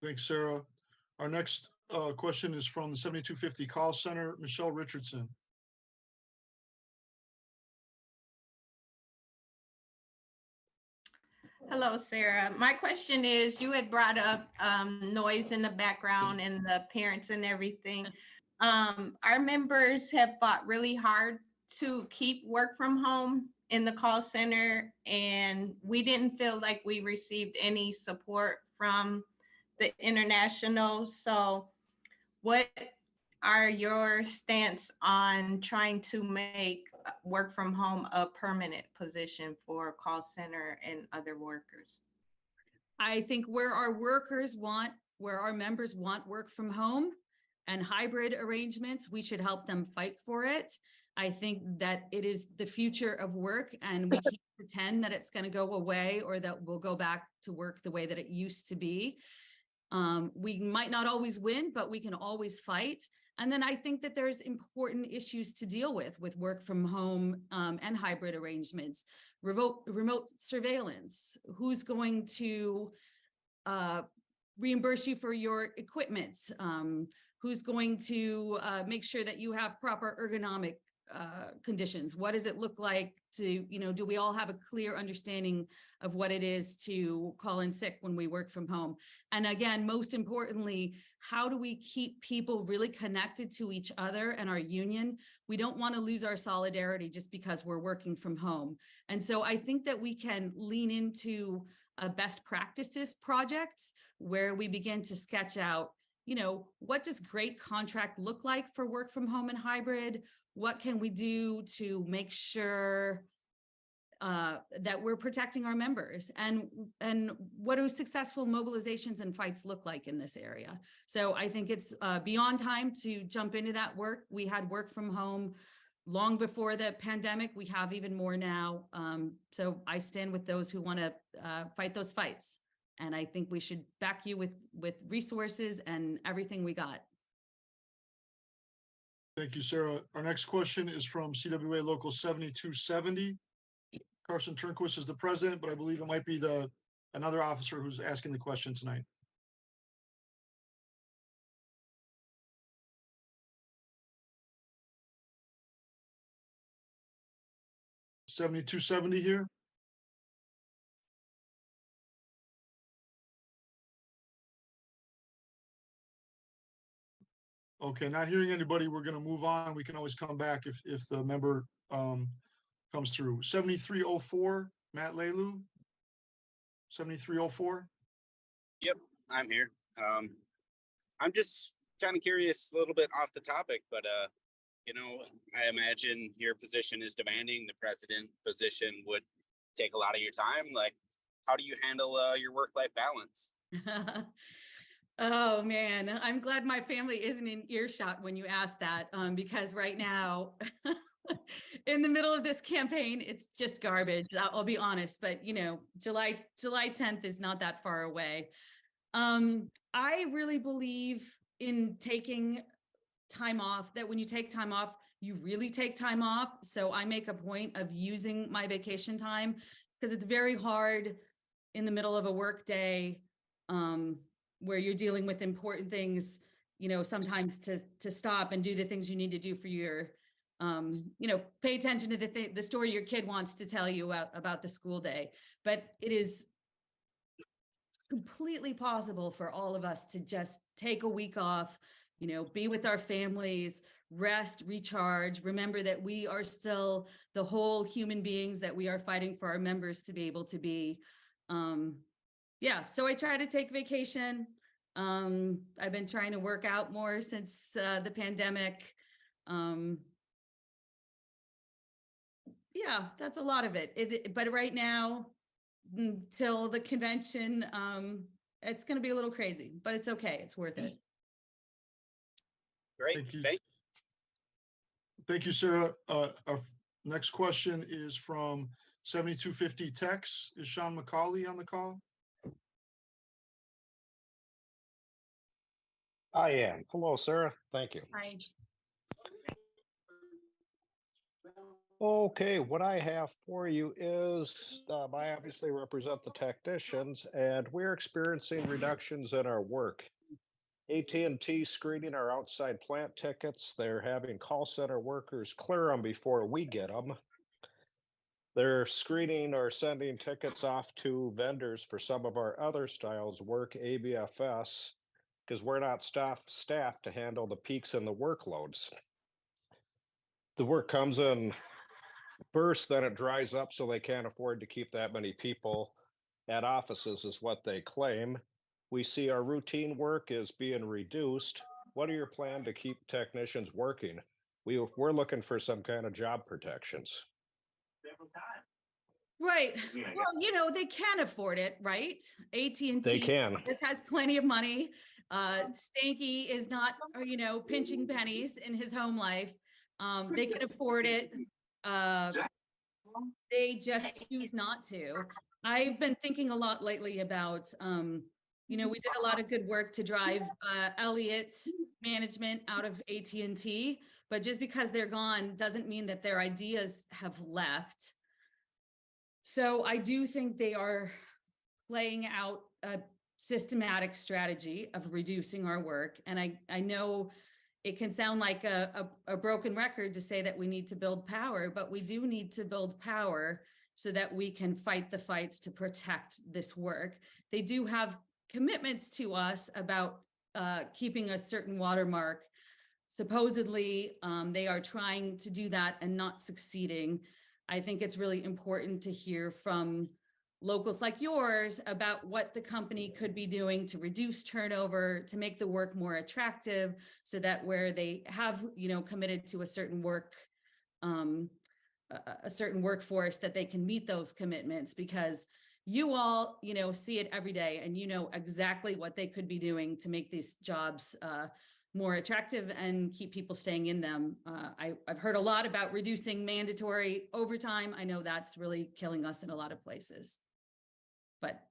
Thanks, Sarah. Our next question is from the 7250 call center, Michelle Richardson. Hello, Sarah. My question is, you had brought up noise in the background and the parents and everything. Our members have fought really hard to keep work from home in the call center, and we didn't feel like we received any support from the international. So what are your stance on trying to make work from home a permanent position for call center and other workers? I think where our members want work from home and hybrid arrangements, we should help them fight for it. I think that it is the future of work, and we can't pretend that it's going to go away or that we'll go back to work the way that it used to be. We might not always win, but we can always fight. And then I think that there's important issues to deal with work from home and hybrid arrangements, remote surveillance. Who's going to reimburse you for your equipment? Who's going to make sure that you have proper ergonomic conditions? What does it look like to, do we all have a clear understanding of what it is to call in sick when we work from home? And again, most importantly, how do we keep people really connected to each other and our union? We don't want to lose our solidarity just because we're working from home. And so I think that we can lean into a best practices project where we begin to sketch out, what does great contract look like for work from home and hybrid? What can we do to make sure that we're protecting our members? And what do successful mobilizations and fights look like in this area? So I think it's beyond time to jump into that work. We had work from home long before the pandemic. We have even more now. So I stand with those who want to fight those fights. And I think we should back you with resources and everything we got. Thank you, Sarah. Our next question is from CWA Local 7270. Carson Turnquist is the president, but I believe it might be another officer who's asking the question tonight. (7270) here. Okay, not hearing anybody, we're going to move on. We can always come back if the member comes through. 7304, Matt Lelu. 7304. Yep, I'm here. I'm just kind of curious, a little bit off the topic, but I imagine your position is demanding. The president position would take a lot of your time. Like, how do you handle your work-life balance? Oh man, I'm glad my family isn't in earshot when you ask that, because right now in the middle of this campaign, it's just garbage. I'll be honest, but you know, July 10th is not that far away. I really believe in taking time off, that when you take time off, you really take time off. So I make a point of using my vacation time, because it's very hard in the middle of a work day, where you're dealing with important things, you know, sometimes to stop and do the things you need to do for your, you know, pay attention to the story your kid wants to tell you about the school day. But it is completely possible for all of us to just take a week off, you know, be with our families, rest, recharge, remember that we are still the whole human beings that we are fighting for our members to be able to be. Yeah, so I try to take vacation. I've been trying to work out more since the pandemic. Yeah, that's a lot of it. But right now, till the convention, it's going to be a little crazy, but it's okay. It's worth it. Great. Thank you. Thanks. Thank you, Sarah. Our next question is from 7250 Tex. Is Sean McCauley on the call? I am. Hello, Sarah. Thank you. Hi. Okay, what I have for you is I obviously represent the technicians, and we're experiencing reductions in our work. AT&T screening our outside plant tickets. They're having call center workers clear them before we get them. They're screening or sending tickets off to vendors for some of our other styles work, ABFS, because we're not staffed to handle the peaks in the workloads. The work comes in bursts, then it dries up, so they can't afford to keep that many people at offices, is what they claim. We see our routine work is being reduced. What are your plans to keep technicians working? We're looking for some kind of job protections. Right. Well, you know, they can afford it, right? AT&T They can. This has plenty of money. Stanky is not, you know, pinching pennies in his home life. They can afford it. They just choose not to. I've been thinking a lot lately about, you know, we did a lot of good work to drive Elliott management out of AT&T, but just because they're gone doesn't mean that their ideas have left. So I do think they are playing out a systematic strategy of reducing our work. And I know it can sound like a broken record to say that we need to build power, but we do need to build power so that we can fight the fights to protect this work. They do have commitments to us about keeping a certain watermark. Supposedly, they are trying to do that and not succeeding. I think it's really important to hear from locals like yours about what the company could be doing to reduce turnover, to make the work more attractive, so that where they have, you know, committed to a certain workforce, that they can meet those commitments, because you all, you know, see it every day and you know exactly what they could be doing to make these jobs more attractive and keep people staying in them. I've heard a lot about reducing mandatory overtime. I know that's really killing us in a lot of places. But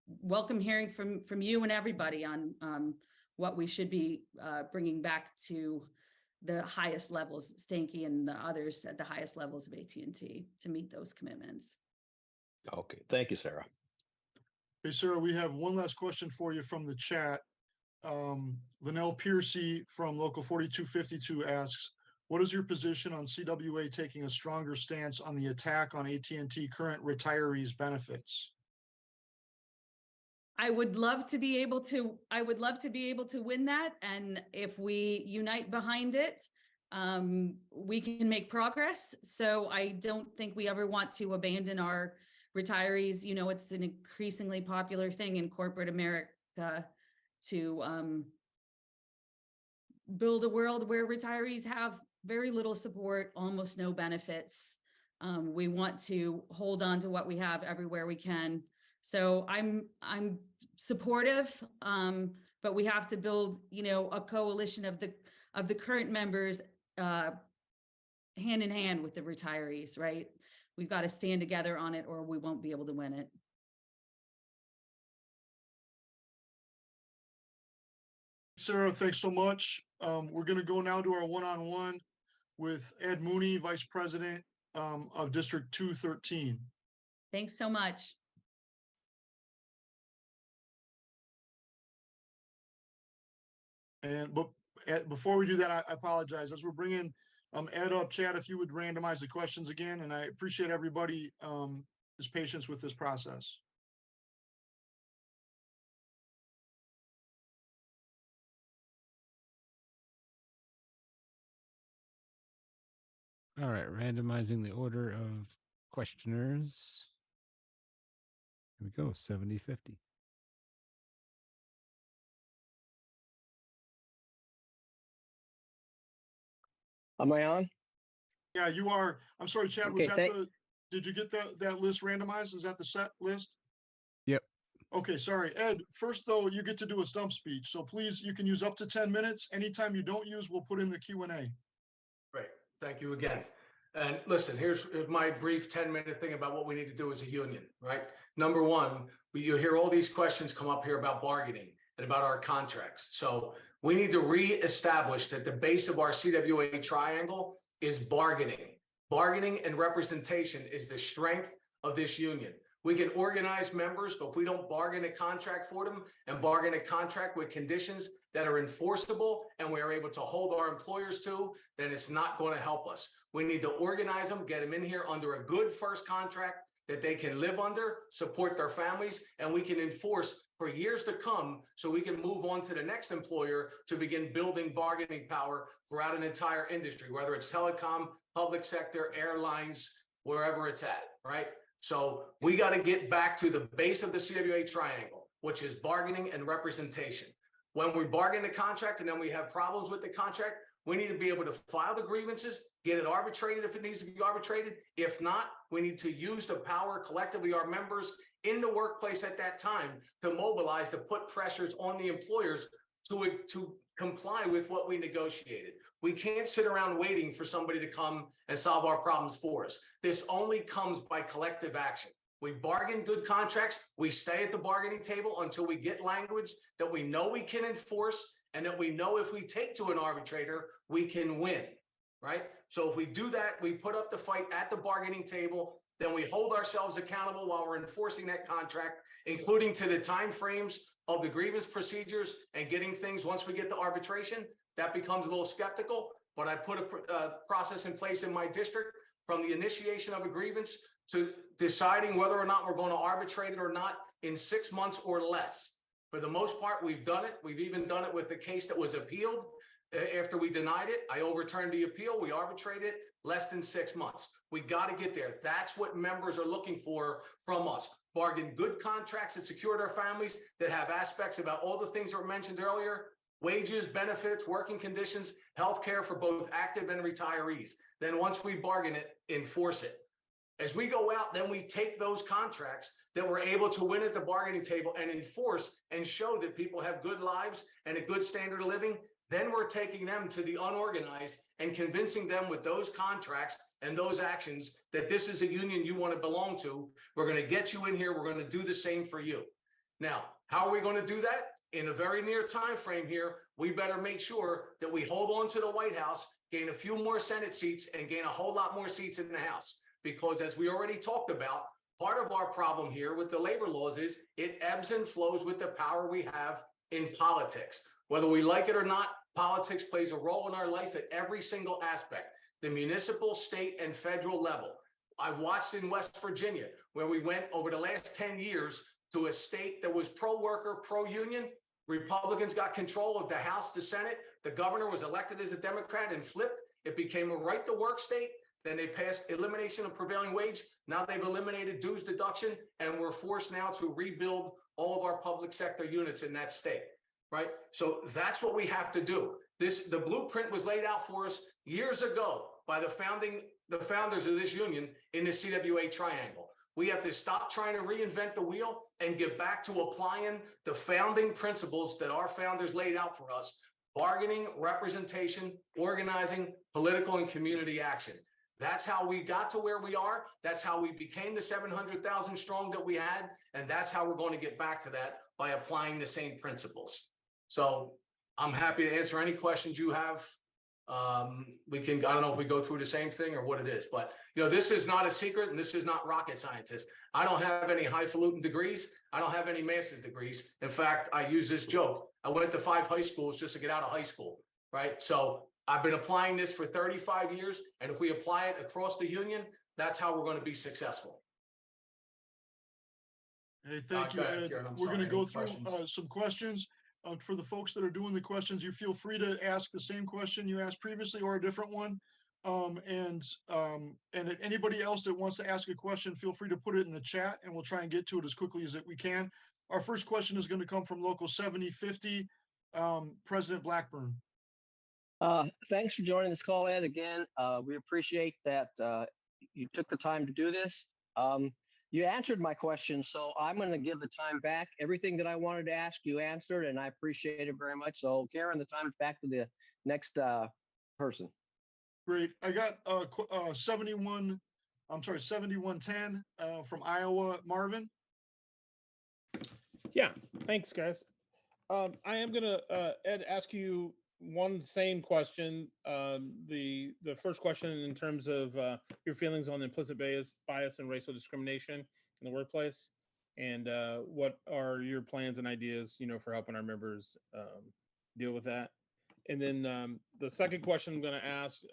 welcome hearing from you and everybody on what we should be bringing back to the highest levels, Stanky and the others at the highest levels of AT&T, to meet those commitments. Okay, thank you, Sarah. Hey, Sarah, we have one last question for you from the chat. Linnell Piercy from Local 4252 asks, what is your position on CWA taking a stronger stance on the attack on AT&T current retirees' benefits? I would love to be able to win that. And if we unite behind it, we can make progress. So I don't think we ever want to abandon our retirees. You know, it's an increasingly popular thing in corporate America to build a world where retirees have very little support, almost no benefits. We want to hold on to what we have everywhere we can. So I'm supportive, but we have to build, you know, a coalition of the current members hand in hand with the retirees, right? We've got to stand together on it or we won't be able to win it. Sarah, thanks so much. We're going to go now to our one-on-one with Ed Mooney, Vice President of District 213. Thanks so much. And before we do that, I apologize. As we're bringing Ed up, Chad, if you would randomize the questions again, and I appreciate everybody his patience with this process. All right, randomizing the order of questioners. Here we go, 70-50. Am I on? Yeah, you are. I'm sorry, Chad, Okay, was that did you get that list randomized? Is that the set list? Yep. Okay, sorry. Ed, first though, you get to do a stump speech. So please, you can use up to 10 minutes. Anytime you don't use, we'll put in the Q&A. Great. Thank you again. And listen, here's my brief 10-minute thing about what we need to do as a union, right? Number one, you hear all these questions come up here about bargaining and about our contracts. So we need to reestablish that the base of our CWA triangle is bargaining. Bargaining and representation is the strength of this union. We can organize members, but if we don't bargain a contract for them and bargain a contract with conditions that are enforceable and we are able to hold our employers to, then it's not going to help us. We need to organize them, get them in here under a good first contract that they can live under, support their families, and we can enforce for years to come so we can move on to the next employer to begin building bargaining power throughout an entire industry, whether it's telecom, public sector, airlines, wherever it's at, right? So we got to get back to the base of the CWA triangle, which is bargaining and representation. When we bargain the contract and then we have problems with the contract, we need to be able to file the grievances, get it arbitrated if it needs to be arbitrated. If not, we need to use the power collectively, our members in the workplace at that time, to mobilize, to put pressures on the employers to comply with what we negotiated. We can't sit around waiting for somebody to come and solve our problems for us. This only comes by collective action. We bargain good contracts. We stay at the bargaining table until we get language that we know we can enforce and that we know if we take to an arbitrator, we can win, right? So if we do that, we put up the fight at the bargaining table, then we hold ourselves accountable while we're enforcing that contract, including to the timeframes of the grievance procedures and getting things once we get to arbitration. That becomes a little skeptical, but I put a process in place in my district from the initiation of a grievance to deciding whether or not we're going to arbitrate it or not in 6 months or less. For the most part, we've done it. We've even done it with the case that was appealed. After we denied it, I overturned the appeal. We arbitrated less than 6 months. We got to get there. That's what members are looking for from us. Bargain good contracts that secure their families, that have aspects about all the things that were mentioned earlier: wages, benefits, working conditions, health care for both active and retirees. Then once we bargain it, enforce it. As we go out, then we take those contracts that we're able to win at the bargaining table and enforce and show that people have good lives and a good standard of living. Then we're taking them to the unorganized and convincing them with those contracts and those actions that this is a union you want to belong to. We're going to get you in here. We're going to do the same for you. Now, how are we going to do that? In a very near time frame here, we better make sure that we hold on to the White House, gain a few more Senate seats, and gain a whole lot more seats in the House. Because as we already talked about, part of our problem here with the labor laws is it ebbs and flows with the power we have in politics. Whether we like it or not, politics plays a role in our life at every single aspect, the municipal, state, and federal level. I've watched in West Virginia, where we went over the last 10 years to a state that was pro-worker, pro-union. Republicans got control of the House, the Senate. The governor was elected as a Democrat and flipped. It became a right-to-work state. Then they passed elimination of prevailing wage. Now they've eliminated dues deduction, and we're forced now to rebuild all of our public sector units in that state, right? So that's what we have to do. The blueprint was laid out for us years ago by the founders of this union in the CWA triangle. We have to stop trying to reinvent the wheel and get back to applying the founding principles that our founders laid out for us bargaining, representation, organizing, political and community action. That's how we got to where we are. That's how we became the 700,000 strong that we had. And that's how we're going to get back to that by applying the same principles. So I'm happy to answer any questions you have. We can, I don't know if we go through the same thing or what it is, but this is not a secret and this is not rocket scientist. I don't have any highfalutin degrees. I don't have any master's degrees. In fact, I use this joke. I went to 5 high schools just to get out of high school, right? So I've been applying this for 35 years. And if we apply it across the union, that's how we're going to be successful. Hey, thank you, Ed. We're going to go through some questions. For the folks that are doing the questions, you feel free to ask the same question you asked previously or a different one. And anybody else that wants to ask a question, feel free to put it in the chat and we'll try and get to it as quickly as we can. Our first question is going to come from local 7050, President Blackburn. Thanks for joining this call, Ed. Again, we appreciate that you took the time to do this. You answered my question, so I'm going to give the time back. Everything that I wanted to ask, you answered, and I appreciate it very much. So, Karen, the time is back to the next person. Great. I got 7110 from Iowa, Marvin. Yeah, thanks, guys. I am going to, Ed, ask you one same question. The first question in terms of your feelings on implicit bias and racial discrimination in the workplace, and what are your plans and ideas, for helping our members deal with that. And then the second question I'm going to ask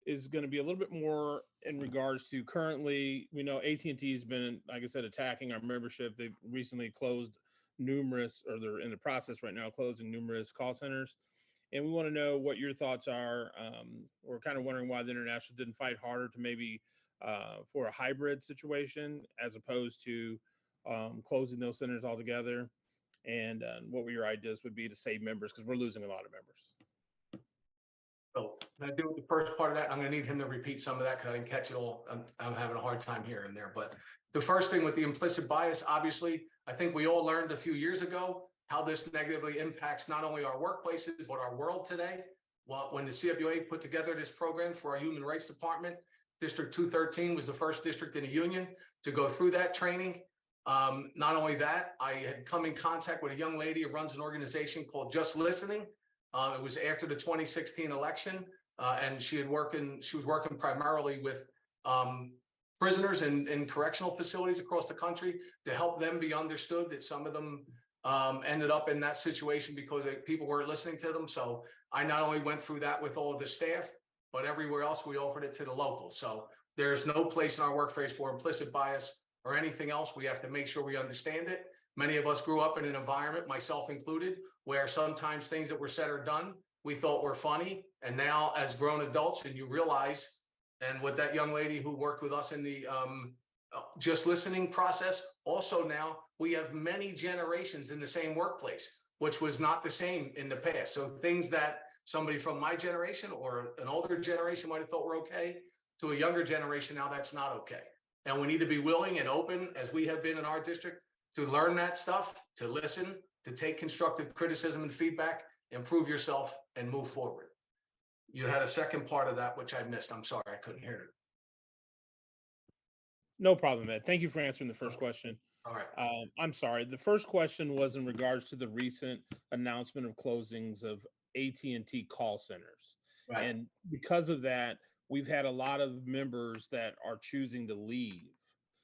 is going to be a little bit more in regards to currently, we know AT&T has been, like I said, attacking our membership. They've recently closed numerous, or they're in the process right now, closing numerous call centers. And we want to know what your thoughts are. We're kind of wondering why the International didn't fight harder to maybe for a hybrid situation as opposed to closing those centers altogether. And what your ideas would be to save members, because we're losing a lot of members. So can I do the first part of that? I'm going to need him to repeat some of that because I didn't catch it all. I'm having a hard time here and there. But the first thing with the implicit bias, obviously, I think we all learned a few years ago how this negatively impacts not only our workplaces, but our world today. Well, when the CWA put together this program for our Human Rights Department, District 213 was the first district in the union to go through that training. Not only that, I had come in contact with a young lady who runs an organization called Just Listening. It was after the 2016 election, and she was working primarily with prisoners in correctional facilities across the country to help them be understood that some of them ended up in that situation because people weren't listening to them. So I not only went through that with all of the staff, but everywhere else we offered it to the locals. So there's no place in our workplace for implicit bias or anything else. We have to make sure we understand it. Many of us grew up in an environment, myself included, where sometimes things that were said or done we thought were funny. And now as grown adults, and you realize, and with that young lady who worked with us in the Just Listening process, also now we have many generations in the same workplace, which was not the same in the past. So things that somebody from my generation or an older generation might have thought were okay, to a younger generation now that's not okay. And we need to be willing and open, as we have been in our district, to learn that stuff, to listen, to take constructive criticism and feedback, improve yourself, and move forward. You had a second part of that, which I missed. I'm sorry, I couldn't hear it. No problem, Ed. Thank you for answering the first question. All right. I'm sorry. The first question was in regards to the recent announcement of closings of AT&T call centers. Right. And because of that, we've had a lot of members that are choosing to leave.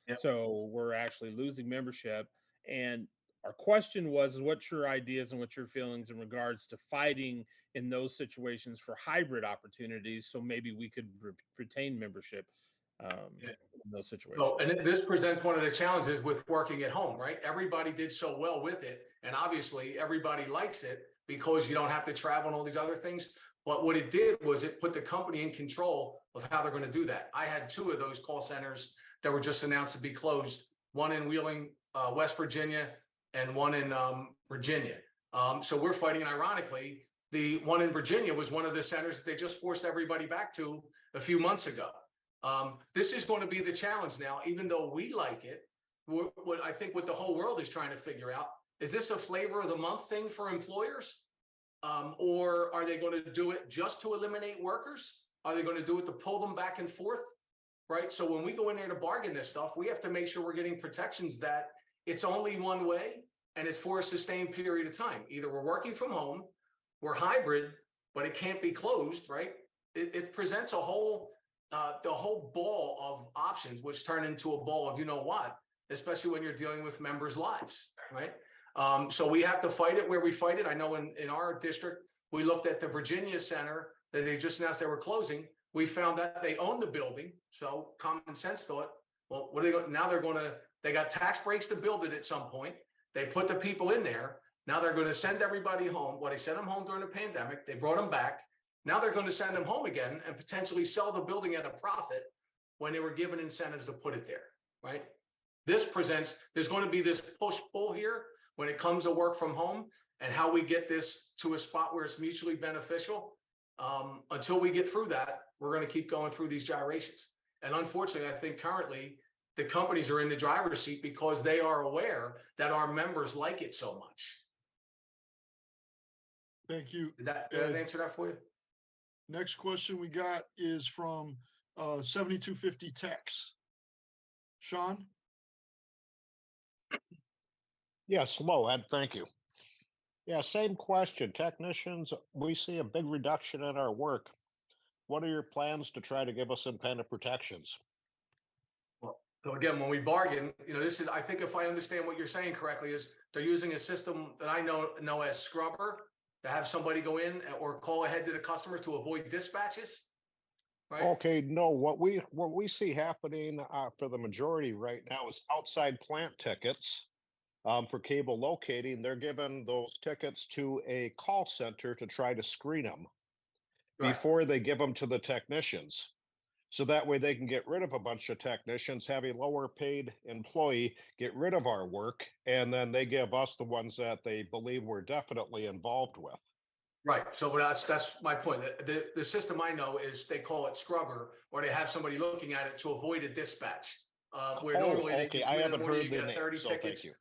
Yep. So we're actually losing membership. And our question was, what's your ideas and what's your feelings in regards to fighting in those situations for hybrid opportunities? So maybe we could retain membership in those situations. So, and this presents one of the challenges with working at home, right? Everybody did so well with it. And obviously everybody likes it because you don't have to travel and all these other things. But what it did was it put the company in control of how they're going to do that. I had 2 of those call centers that were just announced to be closed, one in Wheeling, West Virginia, and one in Virginia. So we're fighting, and ironically, the one in Virginia was one of the centers that they just forced everybody back to a few months ago. This is going to be the challenge now, even though we like it. What I think what the whole world is trying to figure out, is this a flavor of the month thing for employers? Or are they going to do it just to eliminate workers? Are they going to do it to pull them back and forth? Right. So when we go in there to bargain this stuff, we have to make sure we're getting protections that it's only one way and it's for a sustained period of time. Either we're working from home, we're hybrid, but it can't be closed. Right. It presents the whole ball of options, which turn into a ball of, you know what, especially when you're dealing with members' lives. Right. So we have to fight it where we fight it. I know in our district, we looked at the Virginia Center that they just announced they were closing. We found that they own the building. So common sense thought, well, what are they going now? They got tax breaks to build it at some point. They put the people in there. Now they're going to send everybody home. Well, they sent them home during the pandemic. They brought them back. Now they're going to send them home again and potentially sell the building at a profit when they were given incentives to put it there, right? There's going to be this push-pull here when it comes to work from home and how we get this to a spot where it's mutually beneficial. Until we get through that, we're going to keep going through these gyrations. And unfortunately, I think currently the companies are in the driver's seat because they are aware that our members like it so much. Thank you. Did that answer that for you? Next question we got is from 7250 Techs. Sean? Yes, hello, Ed. Thank you. Yeah, same question. Technicians, we see a big reduction in our work. What are your plans to try to give us some kind of protections? Well, so again, when we bargain, I think if I understand what you're saying correctly, is they're using a system that I know as scrubber to have somebody go in or call ahead to the customer to avoid dispatches. Right? Okay, no, what we see happening for the majority right now is outside plant tickets. For cable locating, they're giving those tickets to a call center to try to screen them before they give them to the technicians. So that way they can get rid of a bunch of technicians, have a lower paid employee, get rid of our work, and then they give us the ones that they believe we're definitely involved with. Right. So that's my point. The system I know is they call it scrubber, or they have somebody looking at it to avoid a dispatch. Where normally okay, I haven't heard the name, 30 so tickets. thank you.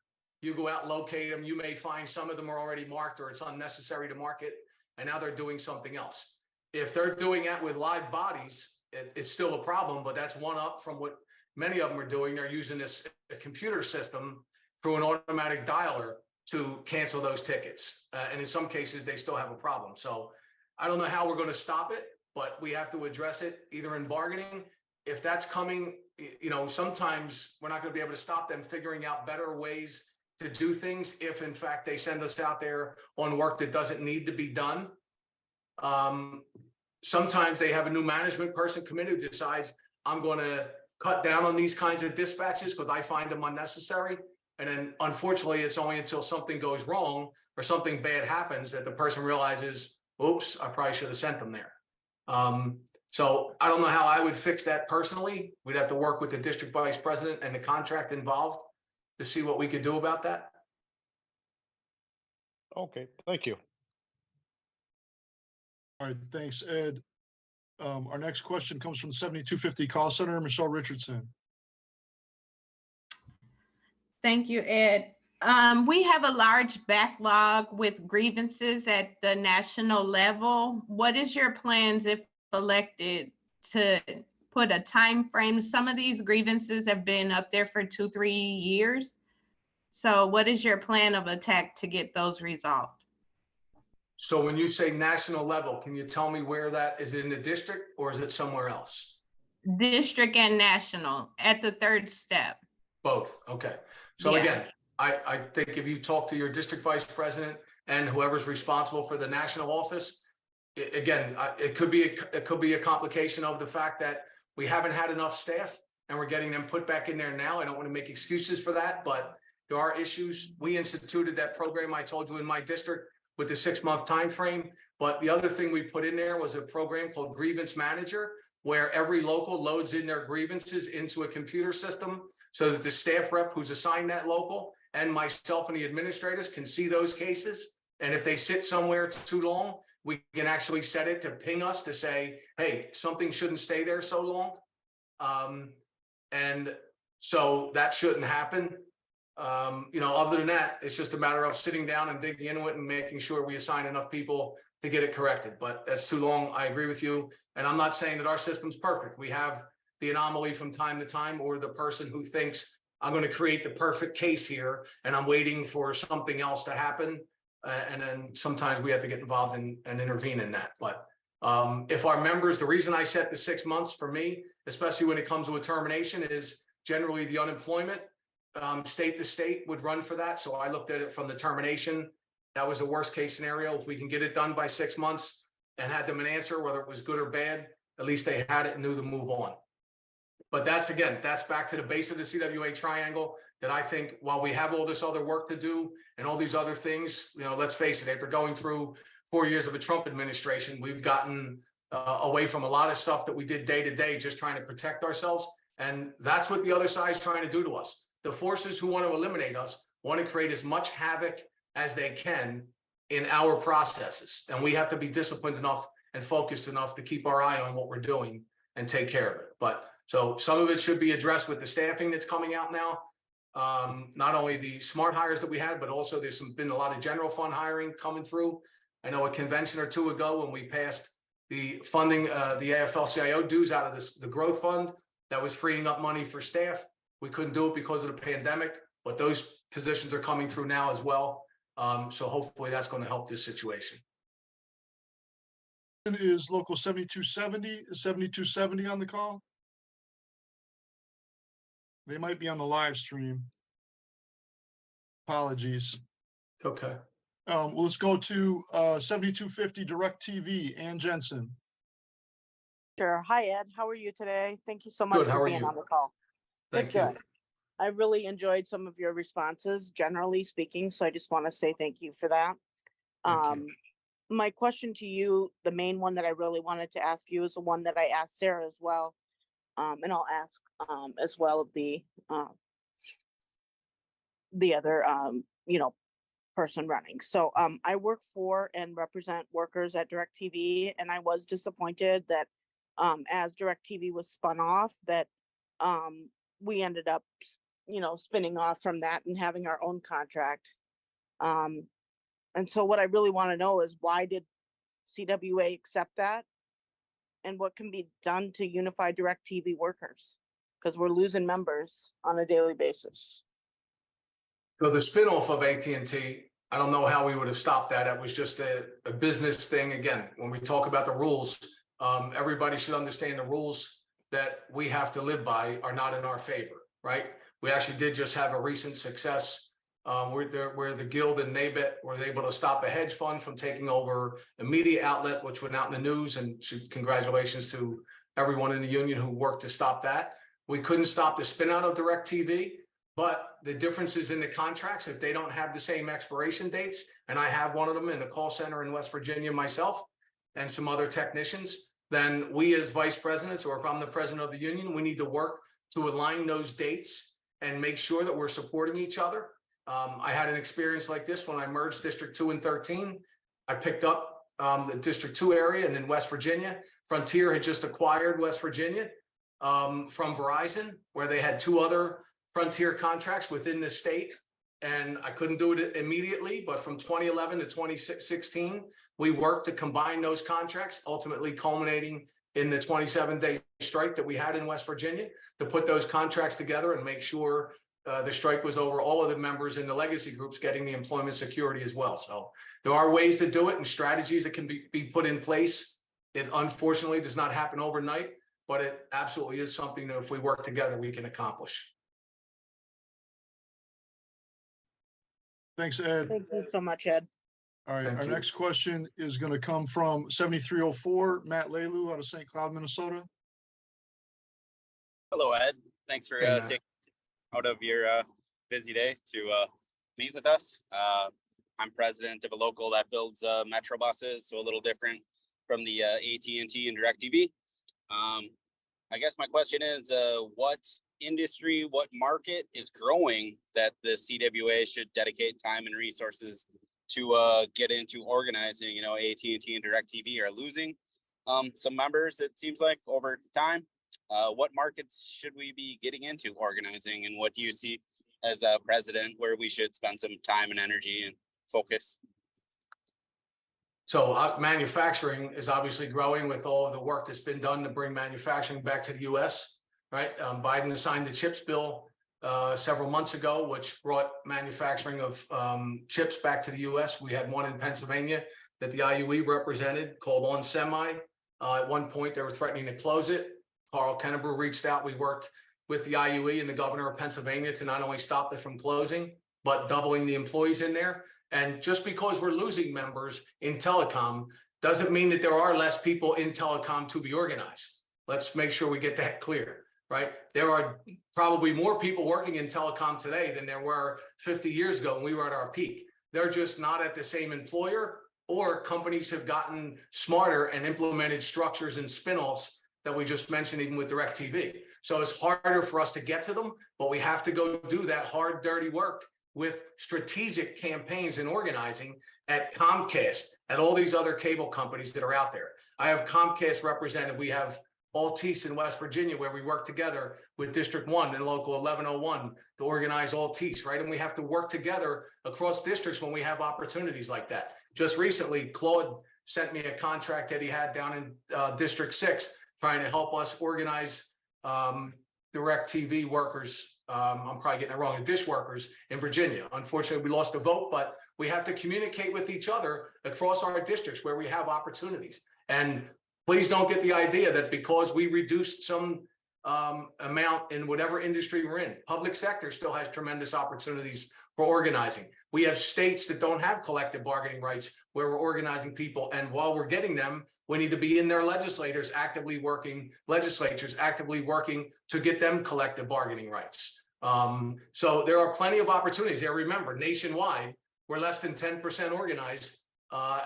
You go out, locate them. You may find some of them are already marked or it's unnecessary to mark it. And now they're doing something else. If they're doing that with live bodies, it's still a problem, but that's one up from what many of them are doing. They're using a computer system through an automatic dialer to cancel those tickets. And in some cases, they still have a problem. So I don't know how we're going to stop it, but we have to address it either in bargaining. If that's coming, sometimes we're not going to be able to stop them figuring out better ways to do things if in fact they send us out there on work that doesn't need to be done. Sometimes they have a new management person come in who decides I'm going to cut down on these kinds of dispatches because I find them unnecessary. And then unfortunately, it's only until something goes wrong or something bad happens that the person realizes, oops, I probably should have sent them there. So I don't know how I would fix that personally. We'd have to work with the district vice president and the contract involved to see what we could do about that. Okay, thank you. All right, thanks, Ed. Our next question comes from 7250 Call Center, Michelle Richardson. Thank you, Ed. We have a large backlog with grievances at the national level. What is your plans if elected to put a time frame? Some of these grievances have been up there for 2-3 years. So what is your plan of attack to get those resolved? So when you say national level, can you tell me where that is? It in the district or is it somewhere else? District and national at the third step. Both. Okay. So again, I think if you talk to your district vice president and whoever's responsible for the national office, it could be a complication of the fact that we haven't had enough staff and we're getting them put back in there now. I don't want to make excuses for that, but there are issues. We instituted that program I told you in my district with the 6-month time frame. But the other thing we put in there was a program called Grievance Manager, where every local loads in their grievances into a computer system so that the staff rep who's assigned that local and myself and the administrators can see those cases. And if they sit somewhere too long, we can actually set it to ping us to say, hey, something shouldn't stay there so long. And so that shouldn't happen. Other than that, it's just a matter of sitting down and digging into it and making sure we assign enough people to get it corrected. But that's too long. I agree with you. And I'm not saying that our system's perfect. We have the anomaly from time to time, or the person who thinks I'm going to create the perfect case here and I'm waiting for something else to happen. And then sometimes we have to get involved and intervene in that. But if our members, the reason I set the 6 months for me, especially when it comes to a termination, is generally the unemployment state to state would run for that. So I looked at it from the termination. That was the worst case scenario. If we can get it done by 6 months and had them an answer, whether it was good or bad, at least they had it and knew to move on. But that's back to the base of the CWA triangle that I think, while we have all this other work to do and all these other things, let's face it, after going through 4 years of a Trump administration, we've gotten away from a lot of stuff that we did day to day, just trying to protect ourselves. And that's what the other side is trying to do to us. The forces who want to eliminate us want to create as much havoc as they can in our processes. And we have to be disciplined enough and focused enough to keep our eye on what we're doing and take care of it. But so some of it should be addressed with the staffing that's coming out now. Not only the smart hires that we had, but also there's been a lot of general fund hiring coming through. I know a convention or two ago when we passed the funding, the AFL-CIO dues out of the growth fund, that was freeing up money for staff. We couldn't do it because of the pandemic, but those positions are coming through now as well. So hopefully that's going to help this situation. Is local 7270, is 7270 on the call? They might be on the live stream. Apologies. Okay. Well, let's go to 7250 Direct TV, Ann Jensen. Sure. Hi, Ed. How are you today? Thank you so much Good. How for are being you? on the call. Thank Good. you. I really enjoyed some of your responses, generally speaking, so I just want to say thank you for that. Thank you. My question to you, the main one that I really wanted to ask you, is the one that I asked Sarah as well. And I'll ask as well of the other person running. So I work for and represent workers at DirecTV, and I was disappointed that as DirecTV was spun off, that we ended up spinning off from that and having our own contract. And so what I really want to know is, why did CWA accept that? And what can be done to unify DirecTV workers? Because we're losing members on a daily basis. So the spinoff of AT&T, I don't know how we would have stopped that. It was just a business thing. Again, when we talk about the rules, everybody should understand the rules that we have to live by are not in our favor, right? We actually did just have a recent success where the Guild and NABET were able to stop a hedge fund from taking over a media outlet, which went out in the news, and congratulations to everyone in the union who worked to stop that. We couldn't stop the spin out of DirecTV, but the differences in the contracts, if they don't have the same expiration dates, and I have one of them in the call center in West Virginia myself and some other technicians, then we as vice presidents, or if I'm the president of the union, we need to work to align those dates and make sure that we're supporting each other. I had an experience like this when I merged District 2 and 13. I picked up the District 2 area, and in West Virginia, Frontier had just acquired West Virginia from Verizon, where they had two other Frontier contracts within the state. And I couldn't do it immediately, but from 2011 to 2016, we worked to combine those contracts, ultimately culminating in the 27-day strike that we had in West Virginia, to put those contracts together and make sure the strike was over, all of the members in the legacy groups getting the employment security as well. So there are ways to do it and strategies that can be put in place. It unfortunately does not happen overnight, but it absolutely is something that if we work together, we can accomplish. Thanks, Ed. Thank you so much, Ed. All right, Thank our you. next question is going to come from 7304, Matt Lelu out of St. Cloud, Minnesota. Hello, Ed. Thanks for Hey, Matt. taking out of your busy day to meet with us. I'm president of a local that builds metro buses, so a little different from the AT&T and DirecTV. I guess my question is, what industry, what market is growing that the CWA should dedicate time and resources to get into organizing? You know, AT&T and DirecTV are losing some members, it seems like, over time. What markets should we be getting into organizing, and what do you see as a president where we should spend some time and energy and focus? So manufacturing is obviously growing with all of the work that's been done to bring manufacturing back to the US, right? Biden signed the CHIPS bill several months ago, which brought manufacturing of chips back to the US. We had one in Pennsylvania that the IUE represented called On Semi. At one point, they were threatening to close it. Carl Kennebrew reached out. We worked with the IUE and the governor of Pennsylvania to not only stop it from closing, but doubling the employees in there. And just because we're losing members in telecom doesn't mean that there are less people in telecom to be organized. Let's make sure we get that clear, right? There are probably more people working in telecom today than there were 50 years ago when we were at our peak. They're just not at the same employer, or companies have gotten smarter and implemented structures and spinoffs that we just mentioned, even with DirecTV. So it's harder for us to get to them, but we have to go do that hard, dirty work with strategic campaigns and organizing at Comcast, at all these other cable companies that are out there. I have Comcast represented. We have Altice in West Virginia, where we work together with District 1 and Local 1101 to organize Altice, right? And we have to work together across districts when we have opportunities like that. Just recently, Claude sent me a contract that he had down in District 6, trying to help us organize DirecTV workers. I'm probably getting it wrong, the dish workers in Virginia. Unfortunately, we lost a vote, but we have to communicate with each other across our districts where we have opportunities. And please don't get the idea that because we reduced some amount in whatever industry we're in, public sector still has tremendous opportunities for organizing. We have states that don't have collective bargaining rights where we're organizing people. And while we're getting them, we need to be in their legislatures actively working to get them collective bargaining rights. So there are plenty of opportunities there. Remember, nationwide, we're less than 10% organized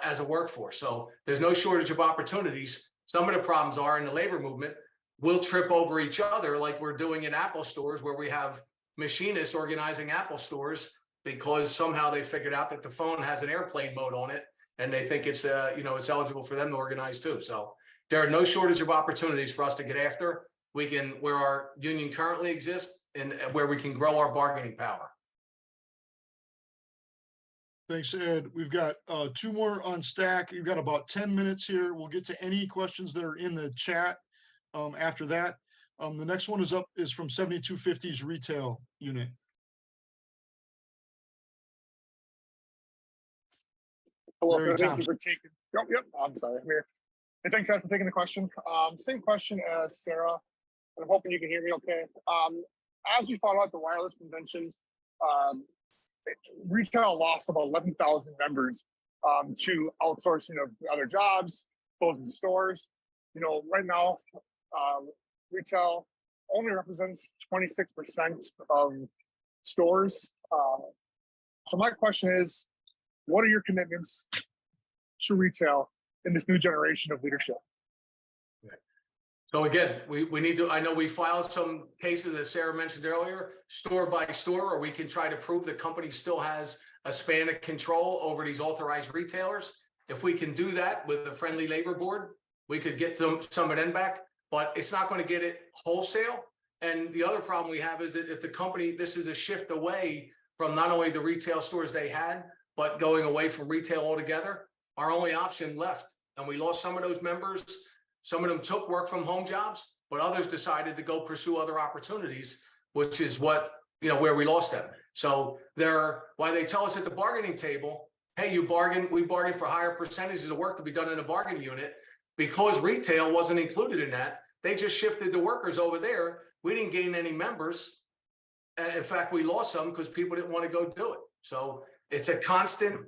as a workforce. So there's no shortage of opportunities. Some of the problems are in the labor movement. We'll trip over each other like we're doing in Apple stores, where we have machinists organizing Apple stores because somehow they figured out that the phone has an airplane mode on it, and they think it's it's eligible for them to organize too. So there are no shortage of opportunities for us to get after. We can, where our union currently exists, and where we can grow our bargaining power. Thanks, Ed. We've got two more on stack. You've got about 10 minutes here. We'll get to any questions that are in the chat after that. The next one is from 7250's retail unit. Hello, Larry sir. Thank Thompson. you for taking. Yep. I'm sorry. I'm here. And thanks, Ed, for taking the question. Same question as Sarah. And I'm hoping you can hear me okay. As we found out at the wireless convention, retail lost about 11,000 members to outsourcing of other jobs, both in stores. Right now, retail only represents 26% of stores. So my question is, what are your commitments to retail in this new generation of leadership? So again, we need to, I know we filed some cases, as Sarah mentioned earlier, store by store, or we can try to prove the company still has a span of control over these authorized retailers. If we can do that with the friendly labor board, we could get some of them back, but it's not going to get it wholesale. And the other problem we have is that if the company, this is a shift away from not only the retail stores they had, but going away from retail altogether, our only option left. And we lost some of those members. Some of them took work from home jobs, but others decided to go pursue other opportunities, which is what, where we lost them. So why they tell us at the bargaining table, hey, we bargain for higher percentages of work to be done in a bargaining unit. Because retail wasn't included in that, they just shifted the workers over there. We didn't gain any members. In fact, we lost some because people didn't want to go do it. So it's a constant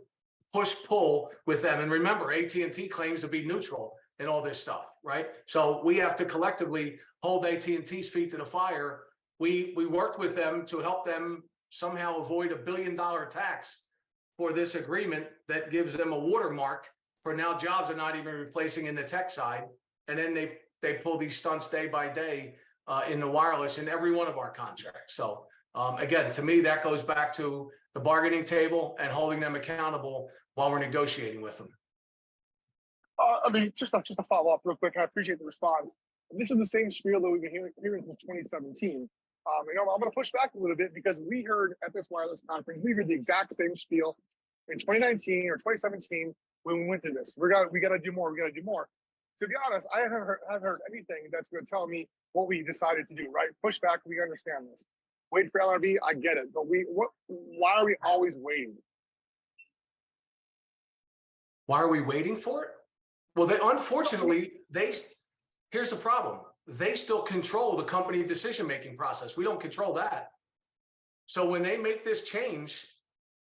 push-pull with them. And remember, AT&T claims to be neutral in all this stuff, right? So we have to collectively hold AT&T's feet to the fire. We worked with them to help them somehow avoid $1 billion tax for this agreement that gives them a watermark for now jobs are not even replacing in the tech side. And then they pull these stunts day by day in the wireless in every one of our contracts. So again, to me, that goes back to the bargaining table and holding them accountable while we're negotiating with them. Just to follow up real quick, I appreciate the response. This is the same spiel that we've been hearing since 2017. I'm going to push back a little bit because we heard at this wireless conference, we heard the exact same spiel in 2019 or 2017 when we went to this. We got to do more. We got to do more. To be honest, I haven't heard anything that's going to tell me what we decided to do. Right? Push back. We understand this. Wait for LRB. I get it. But why are we always waiting? Why are we waiting for it? Well, unfortunately, here's the problem. They still control the company decision-making process. We don't control that. So when they make this change,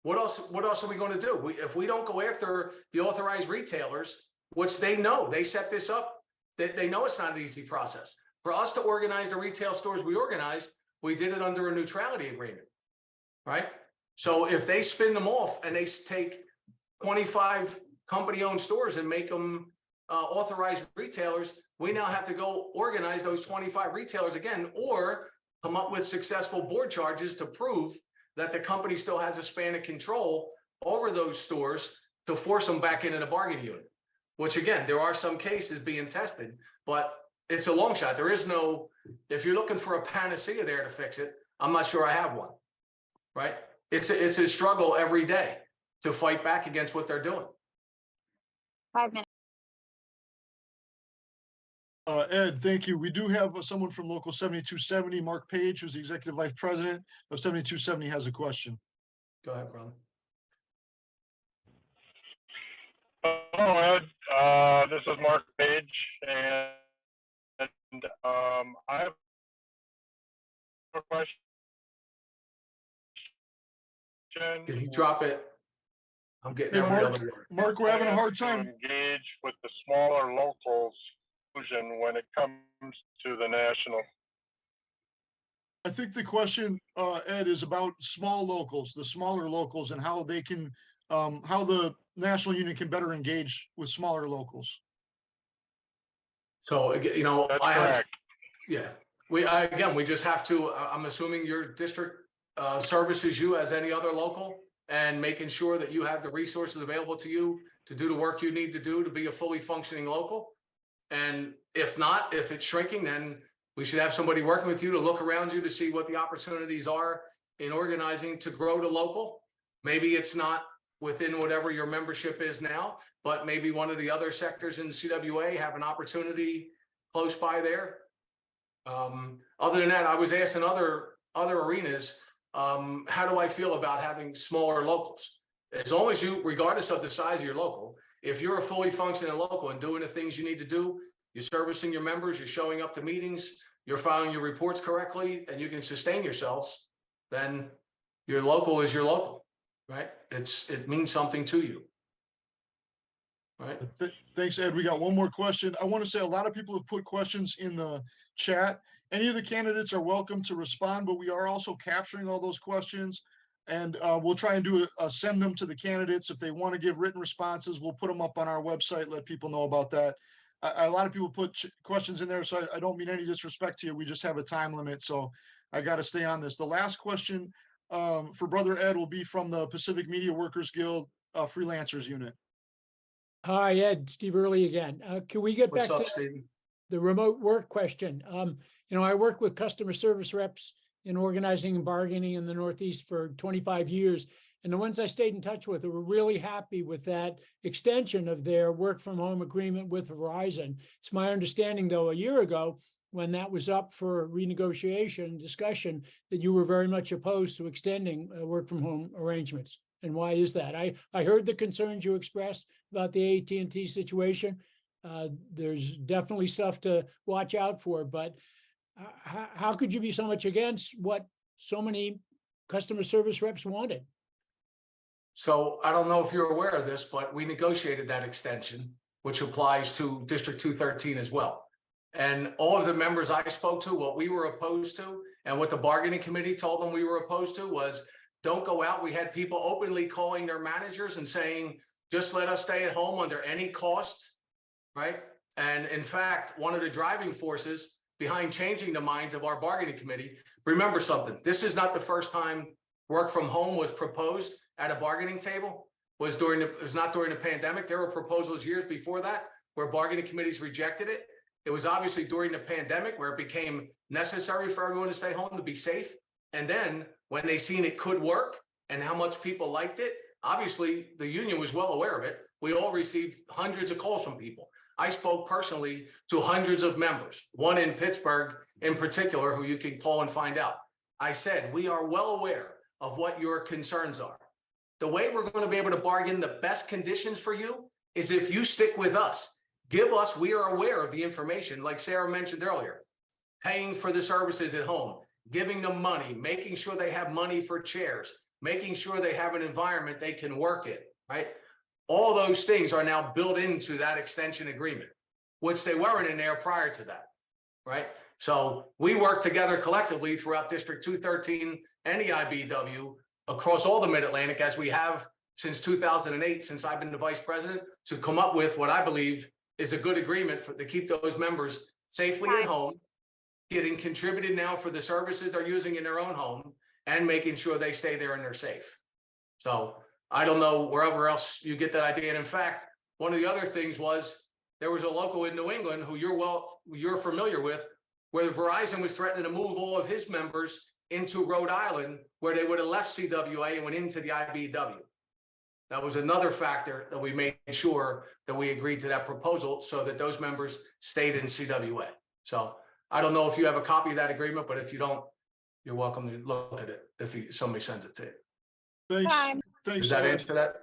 what else are we going to do? If we don't go after the authorized retailers, which they know, they set this up, they know it's not an easy process. For us to organize the retail stores we organized, we did it under a neutrality agreement, right? So if they spin them off and they take 25 company-owned stores and make them authorized retailers, we now have to go organize those 25 retailers again, or come up with successful board charges to prove that the company still has a span of control over those stores to force them back into the bargaining unit, which again, there are some cases being tested, but it's a long shot. There is no, if you're looking for a panacea there to fix it, I'm not sure I have one, right? It's a struggle every day to fight back against what they're doing. 5 minutes. Ed, thank you. We do have someone from Local 7270, Mark Page, who's the Executive Vice President of 7270, has a question. Go ahead, brother. Hello, Ed. This is Mark Page, and I have a question. Can he drop it? I'm getting Hey, Mark, we're having a hard time. Engage with the smaller locals when it comes to the national. I think the question, Ed, is about small locals, the smaller locals, and how they can, how the national union can better engage with smaller locals. So, you know, That's correct. We just have to, I'm assuming your district services you as any other local, and making sure that you have the resources available to you to do the work you need to do to be a fully functioning local. And if not, if it's shrinking, then we should have somebody working with you to look around you to see what the opportunities are in organizing to grow the local. Maybe it's not within whatever your membership is now, but maybe one of the other sectors in the CWA have an opportunity close by there. Other than that, I was asked in other arenas, how do I feel about having smaller locals? As long as you, regardless of the size of your local, if you're a fully functioning local and doing the things you need to do, you're servicing your members, you're showing up to meetings, you're filing your reports correctly, and you can sustain yourselves, then your local is your local, right? It means something to you, right? Thanks, Ed. We got one more question. I want to say a lot of people have put questions in the chat. Any of the candidates are welcome to respond, but we are also capturing all those questions. And we'll try and send them to the candidates. If they want to give written responses, we'll put them up on our website, let people know about that. A lot of people put questions in there, so I don't mean any disrespect to you. We just have a time limit, so I got to stay on this. The last question for Brother Ed will be from the Pacific Media Workers Guild Freelancers Unit. Hi, Ed, Steve Early again. Can we get What's back up, to Steve? the remote work question? You know, I work with customer service reps in organizing and bargaining in the Northeast for 25 years. And the ones I stayed in touch with were really happy with that extension of their work from home agreement with Verizon. It's my understanding, though, a year ago, when that was up for renegotiation and discussion, that you were very much opposed to extending work from home arrangements. And why is that? I heard the concerns you expressed about the AT&T situation. There's definitely stuff to watch out for, but how could you be so much against what so many customer service reps wanted? So I don't know if you're aware of this, but we negotiated that extension, which applies to District 213 as well. And all of the members I spoke to, what we were opposed to and what the bargaining committee told them we were opposed to was, don't go out. We had people openly calling their managers and saying, just let us stay at home under any cost, right? And in fact, one of the driving forces behind changing the minds of our bargaining committee, remember something, this is not the first time work from home was proposed at a bargaining table. It was not during the pandemic. There were proposals years before that where bargaining committees rejected it. It was obviously during the pandemic where it became necessary for everyone to stay home to be safe. And then when they seen it could work and how much people liked it, obviously the union was well aware of it. We all received hundreds of calls from people. I spoke personally to hundreds of members, one in Pittsburgh in particular, who you can call and find out. I said, we are well aware of what your concerns are. The way we're going to be able to bargain the best conditions for you is if you stick with us. Give us, we are aware of the information, like Sara mentioned earlier, paying for the services at home, giving them money, making sure they have money for chairs, making sure they have an environment they can work in, right? All those things are now built into that extension agreement, which they weren't in there prior to that, right? So we work together collectively throughout District 213 and the IBW across all the Mid-Atlantic, as we have since 2008, since I've been the vice president, to come up with what I believe is a good agreement to keep those members safely at home, getting contributed now for the services they're using in their own home, and making sure they stay there and they're safe. So I don't know wherever else you get that idea. And in fact, one of the other things was there was a local in New England who you're familiar with, where Verizon was threatening to move all of his members into Rhode Island, where they would have left CWA and went into the IBW. That was another factor that we made sure that we agreed to that proposal so that those members stayed in CWA. So I don't know if you have a copy of that agreement, but if you don't, you're welcome to look at it if somebody sends it to you. Thanks. Thanks. Does that Ed. answer that?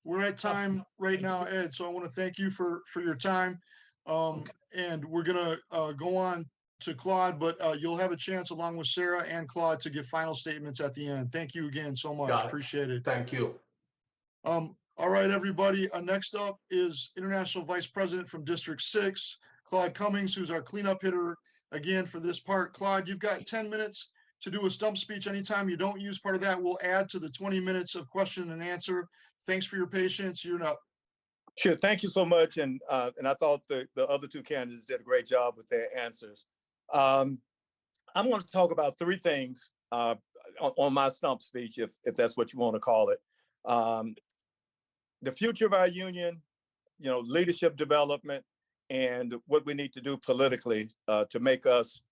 We're at time right now, Ed. So I want to thank you for your time. And we're gonna go on to Claude, but you'll have a chance along with Sara and Claude to give final statements at the end. Thank you again so much. Got it. Appreciate it. Thank you. All right, everybody. Next up is International Vice President from District 6, Claude Cummings, who's our cleanup hitter again for this part. Claude, you've got 10 minutes to do a stump speech. Anytime you don't use part of that, we'll add to the 20 minutes of question and answer. Thanks for your patience. You're up. Sure. Thank you so much. And I thought the other two candidates did a great job with their answers. I'm going to talk about three things on my stump speech, if that's what you want to call it. The future of our union, leadership development, and what we need to do politically to make us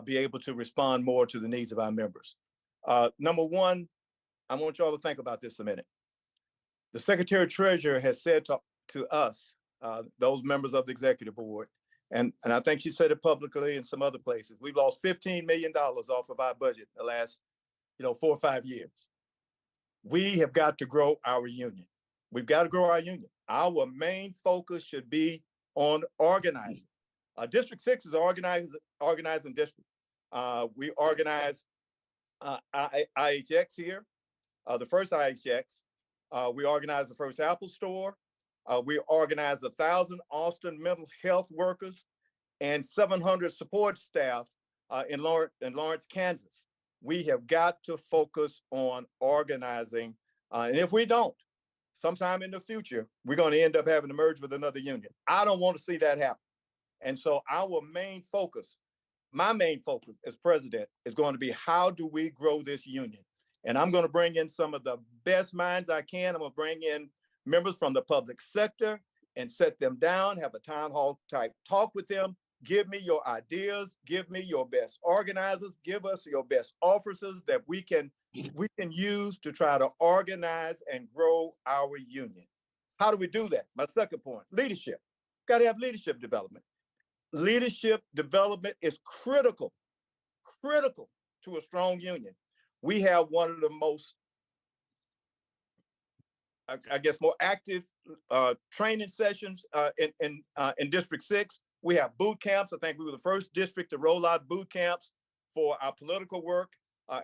be able to respond more to the needs of our members. Number one, I want you all to think about this a minute. The Secretary Treasurer has said to us, those members of the executive board, and I think she said it publicly in some other places, we've lost $15 million off of our budget in the last 4 or 5 years. We have got to grow our union. We've got to grow our union. Our main focus should be on organizing. District 6 is an organizing district. We organize IHX here, the first IHX. We organize the first Apple store. We organize 1,000 Austin mental health workers and 700 support staff in Lawrence, Kansas. We have got to focus on organizing. And if we don't, sometime in the future, we're going to end up having to merge with another union. I don't want to see that happen. And so our main focus, my main focus as president, is going to be how do we grow this union? And I'm going to bring in some of the best minds I can. I'm going to bring in members from the public sector and set them down, have a town hall type talk with them. Give me your ideas, give me your best organizers, give us your best officers that we can use to try to organize and grow our union. How do we do that? My second point, leadership. Got to have leadership development. Leadership development is critical to a strong union. We have one of the most, I guess, more active training sessions in District 6. We have boot camps. I think we were the first district to roll out boot camps for our political work,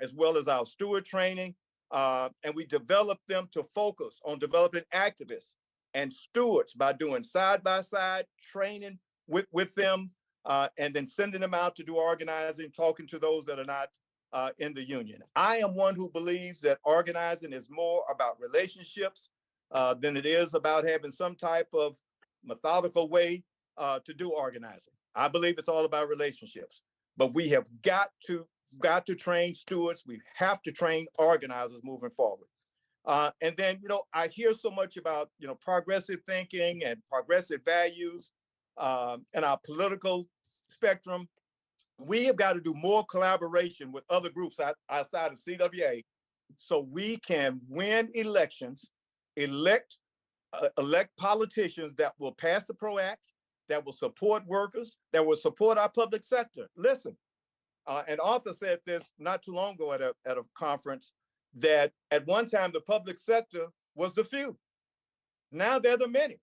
as well as our steward training. And we developed them to focus on developing activists and stewards by doing side-by-side training with them, and then sending them out to do organizing, talking to those that are not in the union. I am one who believes that organizing is more about relationships than it is about having some type of methodical way to do organizing. I believe it's all about relationships, but we have got to train stewards. We have to train organizers moving forward. And then, I hear so much about, progressive thinking and progressive values and our political spectrum, we have got to do more collaboration with other groups outside of CWA so we can win elections, elect politicians that will pass the PRO Act, that will support workers, that will support our public sector. Listen, and Arthur said this not too long ago at a conference, that at one time the public sector was the few. Now they're the many.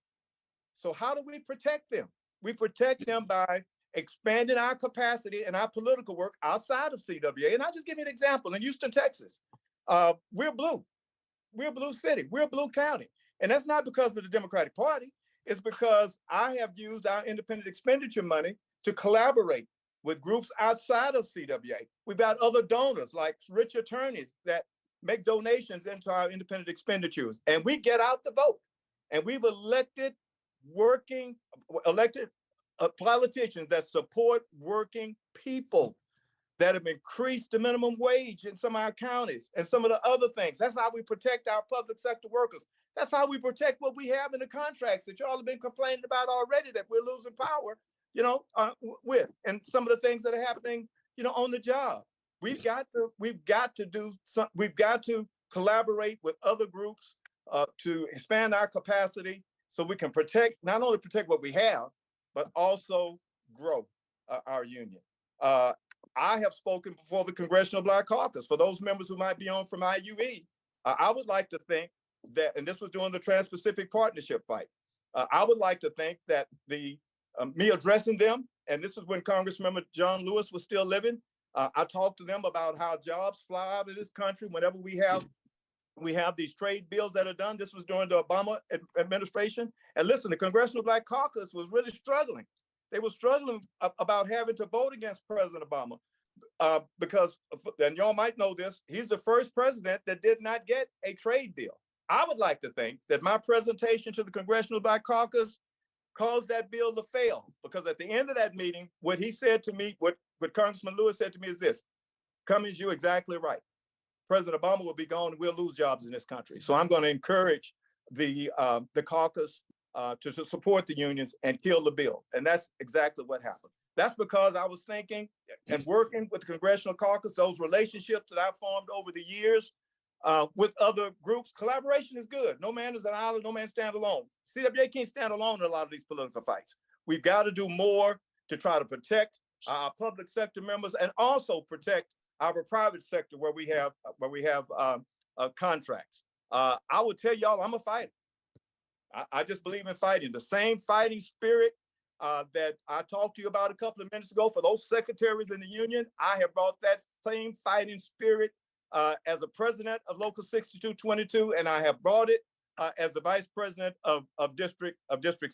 So how do we protect them? We protect them by expanding our capacity and our political work outside of CWA. And I'll just give you an example. In Houston, Texas, we're blue. We're a blue city. We're a blue county. And that's not because of the Democratic Party. It's because I have used our independent expenditure money to collaborate with groups outside of CWA. We've got other donors like rich attorneys that make donations into our independent expenditures. And we get out the vote. And we've elected politicians that support working people, that have increased the minimum wage in some of our counties and some of the other things. That's how we protect our public sector workers. That's how we protect what we have in the contracts that y'all have been complaining about already, that we're losing power, with, and some of the things that are happening, on the job. We've got to collaborate with other groups to expand our capacity so we can not only protect what we have, but also grow our union. I have spoken before the Congressional Black Caucus. For those members who might be on from IUE, I would like to think that, and this was during the Trans-Pacific Partnership fight, I would like to think that me addressing them, and this is when Congressmember John Lewis was still living, I talked to them about how jobs fly out of this country whenever we have these trade bills that are done. This was during the Obama administration. And listen, the Congressional Black Caucus was really struggling. They were struggling about having to vote against President Obama because, and y'all might know this, he's the first president that did not get a trade bill. I would like to think that my presentation to the Congressional Black Caucus caused that bill to fail, because at the end of that meeting, what he said to me, what Congressman Lewis said to me is this: Cummings, you're exactly right. President Obama will be gone and we'll lose jobs in this country. So I'm going to encourage the caucus to support the unions and kill the bill. And that's exactly what happened. That's because I was thinking and working with the Congressional Caucus, those relationships that I've formed over the years with other groups. Collaboration is good. No man is an island, no man stand alone. CWA can't stand alone in a lot of these political fights. We've got to do more to try to protect our public sector members and also protect our private sector where we have contracts. I would tell y'all, I'm a fighter. I just believe in fighting. The same fighting spirit that I talked to you about a couple of minutes ago for those secretaries in the union, I have brought that same fighting spirit as a president of Local 6222, and I have brought it as the vice president of District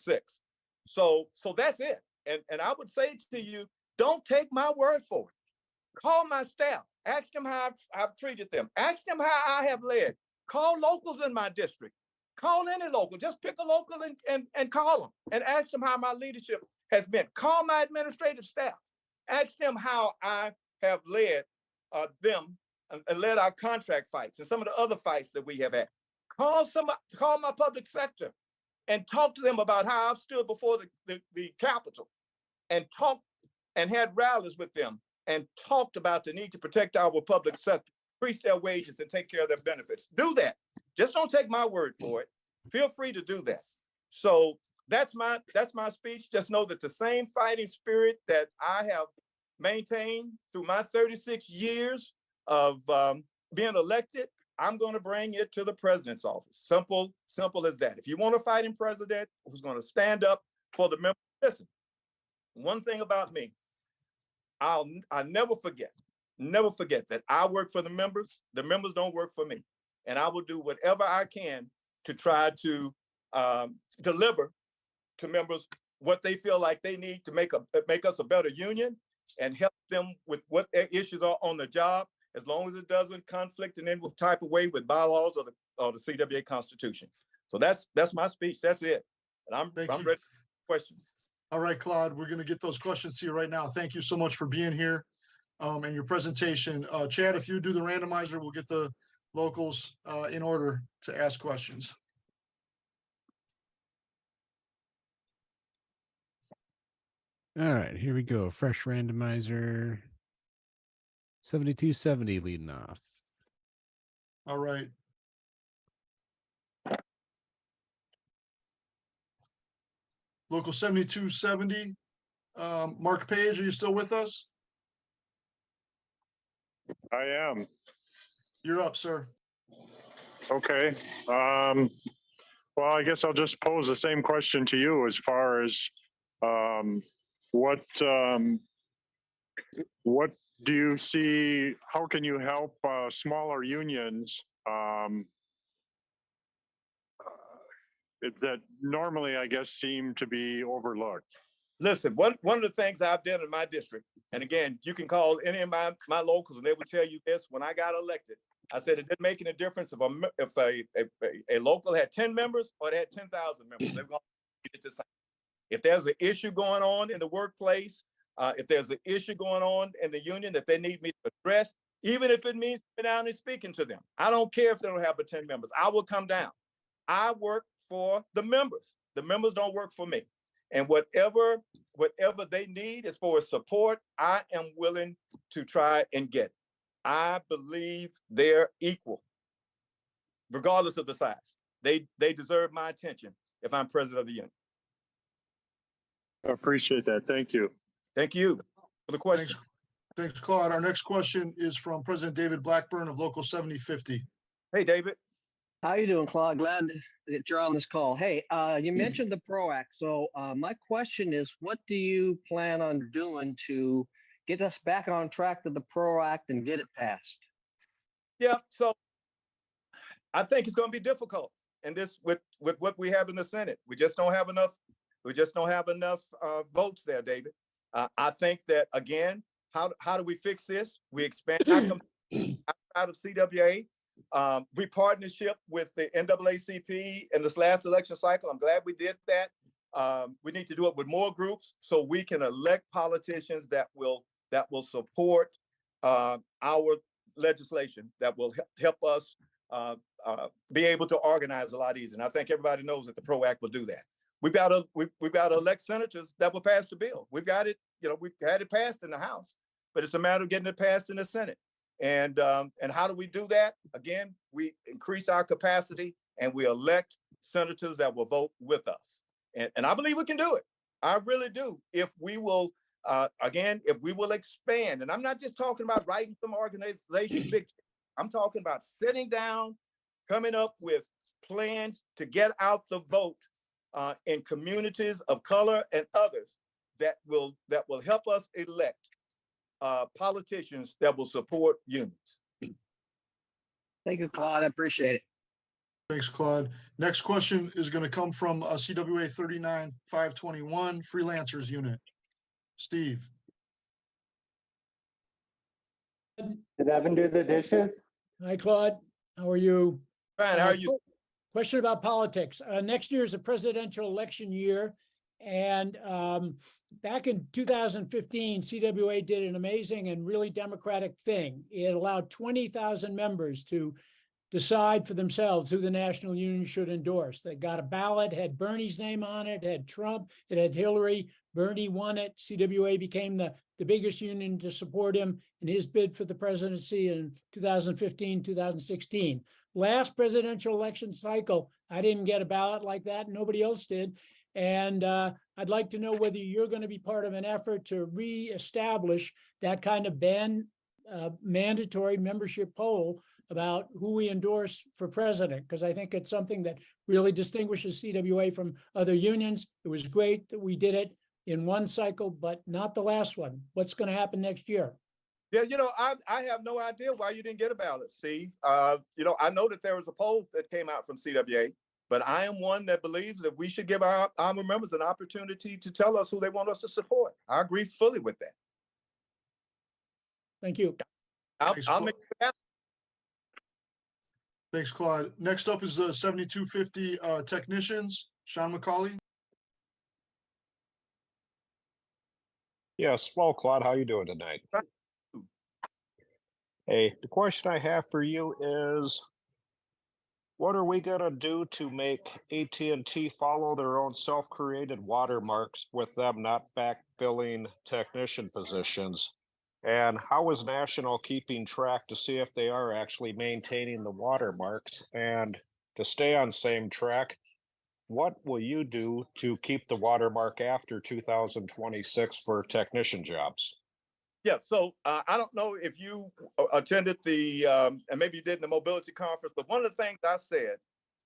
6. So that's it. And I would say to you, don't take my word for it. Call my staff. Ask them how I've treated them. Ask them how I have led. Call locals in my district. Call any local. Just pick a local and call them and ask them how my leadership has been. Call my administrative staff. Ask them how I have led them and led our contract fights and some of the other fights that we have had. Call my public sector and talk to them about how I've stood before the Capitol and talked and had rallies with them and talked about the need to protect our public sector, increase their wages and take care of their benefits. Do that. Just don't take my word for it. Feel free to do that. So that's my speech. Just know that the same fighting spirit that I have maintained through my 36 years of being elected, I'm going to bring it to the president's office. Simple as that. If you want a fighting president who's going to stand up for the members, listen, one thing about me, I never forget that I work for the members don't work for me. And I will do whatever I can to try to deliver to members what they feel like they need to make us a better union and help them with what their issues are on the job, as long as it doesn't conflict in any type of way with bylaws or the CWA Constitution. So that's my speech. That's it. And I'm ready for questions. All right, Claude, we're going to get those questions to you right now. Thank you so much for being here and your presentation. Chad, if you do the randomizer, we'll get the locals in order to ask questions. All right, here we go. Fresh randomizer. 7270 leading off. All right. Local 7270. Mark Page, are you still with us? I am. You're up, sir. Okay. Well, I guess I'll just pose the same question to you as far as what what do you see? How can you help smaller unions that normally, I guess, seem to be overlooked? Listen, one of the things I've done in my district, and again, you can call any of my locals and they will tell you this. When I got elected, I said it didn't make any difference if a local had 10 members or they had 10,000 members. They were going to get the same. If there's an issue going on in the workplace, if there's an issue going on in the union that they need me to address, even if it means sitting down and speaking to them, I don't care if they don't have but 10 members. I will come down. I work for the members. The members don't work for me. And whatever they need as far as support, I am willing to try and get. I believe they're equal, regardless of the size. They deserve my attention if I'm president of the union. I appreciate that. Thank you. Thank you for the question. Thanks, Claude. Our next question is from President David Blackburn of Local 7050. Hey, David. How you doing, Claude? Glad that you're on this call. Hey, you mentioned the PRO Act. So my question is, what do you plan on doing to get us back on track to the PRO Act and get it passed? Yeah, so I think it's going to be difficult. And this with what we have in the Senate, we just don't have enough. We just don't have enough votes there, David. I think that, again, how do we fix this? We expand out of CWA. We partnership with the NAACP in this last election cycle. I'm glad we did that. We need to do it with more groups so we can elect politicians that will support our legislation, that will help us be able to organize a lot easier. And I think everybody knows that the PRO Act will do that. We've got to elect senators that will pass the bill. We've got it, we've had it passed in the House, but it's a matter of getting it passed in the Senate. And how do we do that? Again, we increase our capacity and we elect senators that will vote with us. And I believe we can do it. I really do. If we will, if we will expand, and I'm not just talking about writing some organization big, I'm talking about sitting down, coming up with plans to get out the vote in communities of color and others that will help us elect politicians that will support unions. Thank you, Claude. I appreciate it. Thanks, Claude. Next question is going to come from CWA 39521 Freelancers Unit. Steve. Did Evan do the dishes? Hi, Claude. How are you? Fine. How are you? Question about politics. Next year is a presidential election year. And back in 2015, CWA did an amazing and really democratic thing. It allowed 20,000 members to decide for themselves who the national union should endorse. They got a ballot, had Bernie's name on it, had Trump, it had Hillary. Bernie won it. CWA became the biggest union to support him in his bid for the presidency in 2015, 2016. Last presidential election cycle, I didn't get a ballot like that. Nobody else did. And I'd like to know whether you're going to be part of an effort to reestablish that kind of mandatory membership poll about who we endorse for president, because I think it's something that really distinguishes CWA from other unions. It was great that we did it in one cycle, but not the last one. What's going to happen next year? Yeah, I have no idea why you didn't get a ballot, Steve. I know that there was a poll that came out from CWA, but I am one that believes that we should give our members an opportunity to tell us who they want us to support. I agree fully with that. Thank you. I'll make it happen. Thanks, Claude. Next up is the 7250 technicians, Sean McCauley. Yes, well, Claude, how you doing tonight? Hey, the question I have for you is, What are we gonna do to make AT&T follow their own self-created watermarks with them not backfilling technician positions? And how is National keeping track to see if they are actually maintaining the watermarks? And to stay on same track, what will you do to keep the watermark after 2026 for technician jobs? Yeah, so I don't know if you attended the, and maybe you did in the mobility conference, but one of the things I said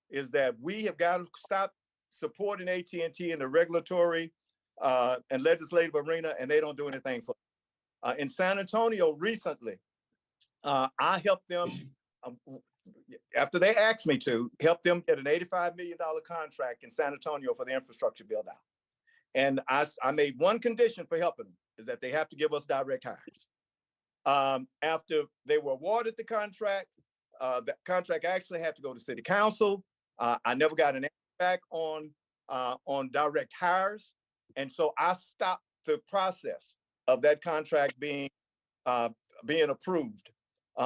is that we have got to stop supporting AT&T in the regulatory and legislative arena, and they don't do anything for it. In San Antonio recently, I helped them, after they asked me to, help them get an $85 million contract in San Antonio for the infrastructure build out. And I made one condition for helping them, is that they have to give us direct hires. After they were awarded the contract actually had to go to city council. I never got an answer back on direct hires. And so I stopped the process of that contract being approved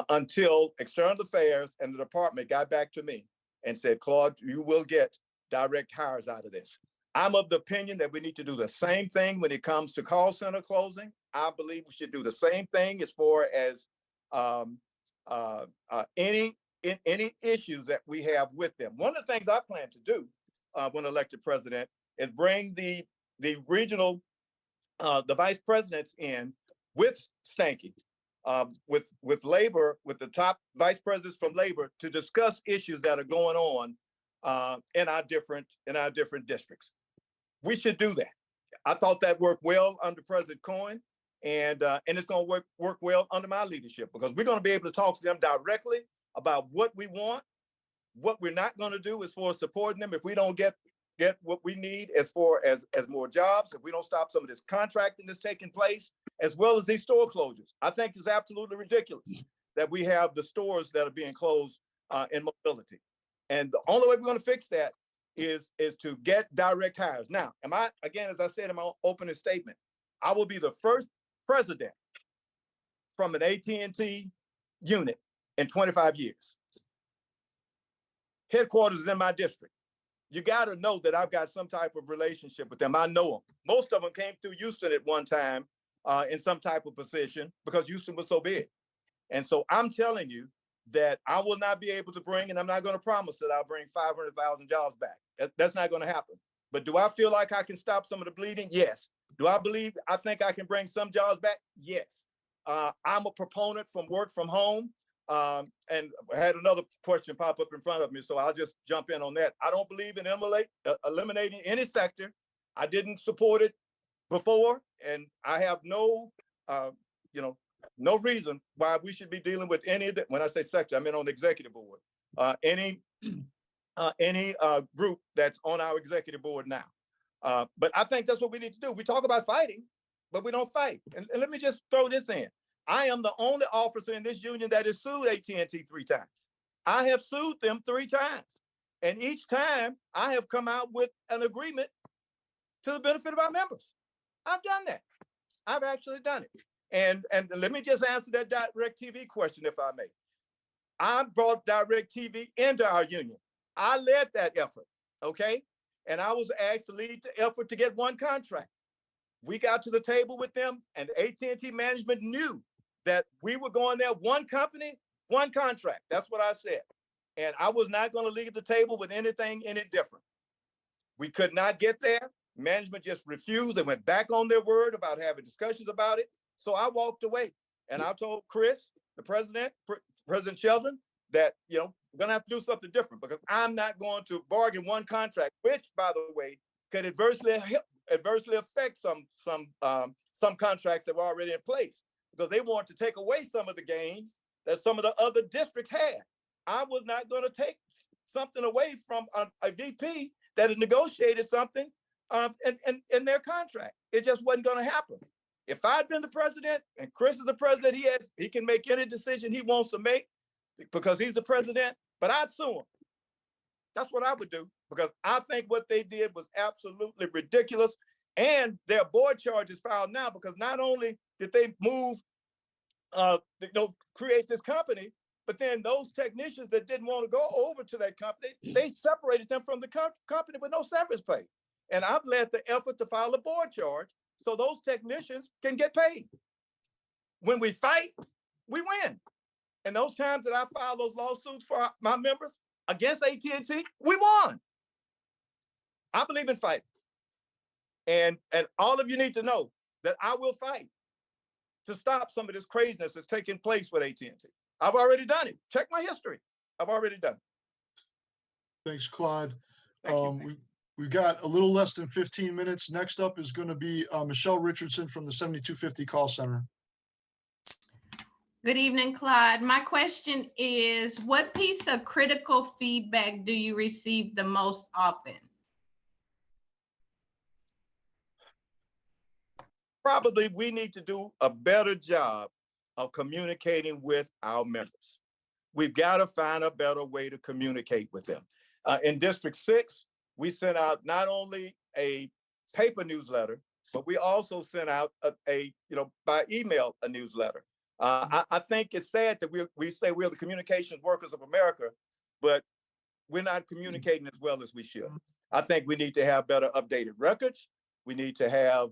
until External Affairs and the department got back to me and said, Claude, you will get direct hires out of this. I'm of the opinion that we need to do the same thing when it comes to call center closing. I believe we should do the same thing as far as any issues that we have with them. One of the things I plan to do when elected president is bring the regional, the vice presidents in with Stanky, with labor, with the top vice presidents from labor to discuss issues that are going on in our different districts. We should do that. I thought that worked well under President Cohen, and it's going to work well under my leadership, because we're going to be able to talk to them directly about what we want, what we're not going to do as far as supporting them if we don't get what we need as far as more jobs, if we don't stop some of this contracting that's taking place, as well as these store closures. I think it's absolutely ridiculous that we have the stores that are being closed in mobility. And the only way we're going to fix that is to get direct hires. Now, again, as I said in my opening statement, I will be the first president from an AT&T unit in 25 years. Headquarters is in my district. You got to know that I've got some type of relationship with them. I know them. Most of them came through Houston at one time in some type of position because Houston was so big. And so I'm telling you that I will not be able to bring, and I'm not going to promise that I'll bring 500,000 jobs back. That's not going to happen. But do I feel like I can stop some of the bleeding? Yes. Do I think I can bring some jobs back? Yes. I'm a proponent from work from home. And I had another question pop up in front of me, so I'll just jump in on that. I don't believe in eliminating any sector. I didn't support it before, and I have no reason why we should be dealing with any of that. When I say sector, I mean on the executive board, any group that's on our executive board now. But I think that's what we need to do. We talk about fighting, but we don't fight. And let me just throw this in. I am the only officer in this union that has sued AT&T 3 times. I have sued them 3 times. And each time I have come out with an agreement to the benefit of our members. I've done that. I've actually done it. And let me just answer that DirecTV question, if I may. I brought DirecTV into our union. I led that effort, okay? And I was asked to lead the effort to get one contract. We got to the table with them, and AT&T management knew that we were going there, one company, one contract. That's what I said. And I was not going to leave the table with anything in it different. We could not get there. Management just refused. They went back on their word about having discussions about it. So I walked away, and I told Chris, the president, President Sheldon, that, we're going to have to do something different, because I'm not going to bargain one contract, which, by the way, could adversely affect some contracts that were already in place, because they want to take away some of the gains that some of the other districts had. I was not going to take something away from a VP that had negotiated something in their contract. It just wasn't going to happen. If I'd been the president and Chris is the president, he can make any decision he wants to make because he's the president, but I'd sue him. That's what I would do, because I think what they did was absolutely ridiculous. And their board charge is filed now, because not only did they move, create this company, But then those technicians that didn't want to go over to that company, they separated them from the company with no severance pay. And I've led the effort to file a board charge so those technicians can get paid. When we fight, we win. And those times that I filed those lawsuits for my members against AT&T, we won. I believe in fighting. And all of you need to know that I will fight to stop some of this craziness that's taking place with AT&T. I've already done it. Check my history. I've already done it. Thanks, Claude. Thank you. We've got a little less than 15 minutes. Next up is going to be Michelle Richardson from the 7250 call center. Good evening, Claude. My question is, what piece of critical feedback do you receive the most often? Probably we need to do a better job of communicating with our members. We've got to find a better way to communicate with them. In District 6, we sent out not only a paper newsletter, but we also sent out by email a newsletter. I think it's sad that we say we're the communications workers of America, but we're not communicating as well as we should. I think we need to have better updated records. We need to have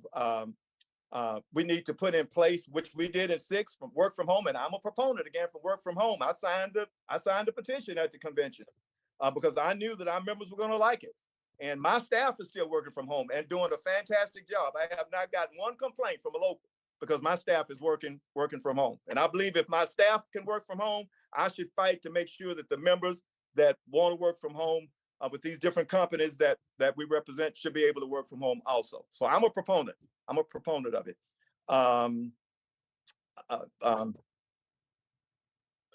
we need to put in place, which we did in 6, from work from home, and I'm a proponent again for work from home. I signed a petition at the convention because I knew that our members were going to like it. And my staff is still working from home and doing a fantastic job. I have not gotten one complaint from a local because my staff is working from home. And I believe if my staff can work from home, I should fight to make sure that the members that want to work from home with these different companies that we represent should be able to work from home also. So I'm a proponent. I'm a proponent of it. I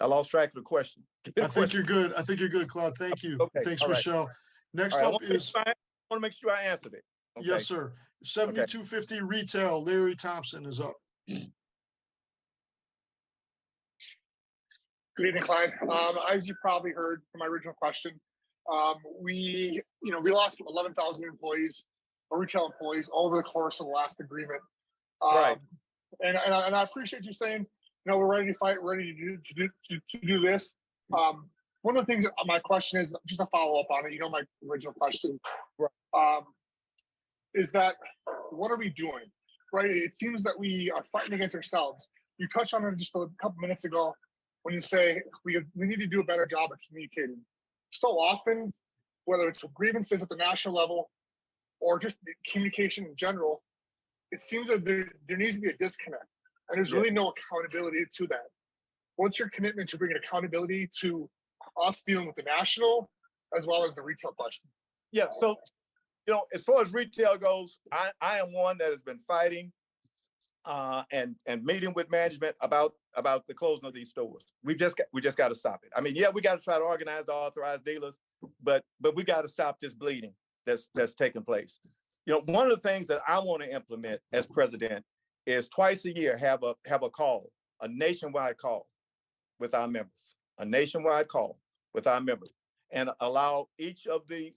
lost track of the question. I think you're good. I think you're good, Claude. Thank you. Okay, Thanks, all right. Michelle. Next All right, up is, I want to make sure I answered it. Okay. yes, sir. 7250 retail, Larry Thompson is up. Good evening, Clyde. As you probably heard from my original question, we lost 11,000 employees, or retail employees, over the course of the last agreement. Right. And I appreciate you saying, we're ready to fight, ready to do this. One of the things that my question is, just a follow up on it. My original question, is that what are we doing? Right. It seems that we are fighting against ourselves. You touched on it just a couple minutes ago when you say we need to do a better job of communicating. So often, whether it's grievances at the national level or just communication in general, it seems that there needs to be a disconnect, and there's really no accountability to that. What's your commitment to bringing accountability to us dealing with the national as well as the retail question? Yeah, so as far as retail goes, I am one that has been fighting and meeting with management about the closing of these stores. We just got to stop it. I mean, yeah, we got to try to organize the authorized dealers, but we got to stop this bleeding that's taking place. One of the things that I want to implement as president is twice a year have a call, a nationwide call with our members, and allow each of the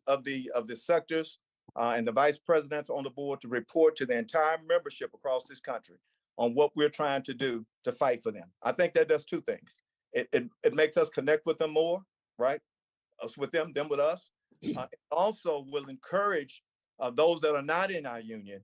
sectors and the vice presidents on the board to report to the entire membership across this country on what we're trying to do to fight for them. I think that does two things. It makes us connect with them more, right? Us with them with us. It also will encourage those that are not in our union,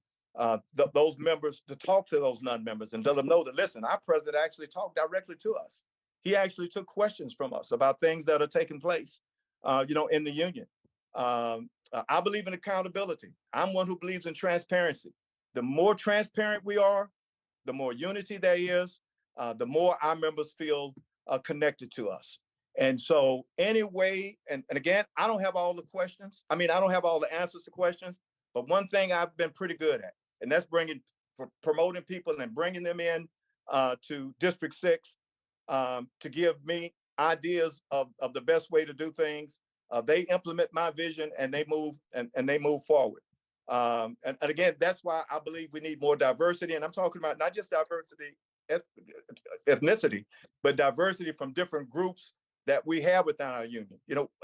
those members, to talk to those non-members and let them know that, listen, our president actually talked directly to us. He actually took questions from us about things that are taking place, in the union. I believe in accountability. I'm one who believes in transparency. The more transparent we are, the more unity there is, the more our members feel connected to us. And so anyway, and again, I don't have all the questions. I mean, I don't have all the answers to questions, but one thing I've been pretty good at, and that's promoting people and bringing them in to District 6 to give me ideas of the best way to do things. They implement my vision and they move forward. And again, that's why I believe we need more diversity. And I'm talking about not just diversity, ethnicity, but diversity from different groups that we have within our union.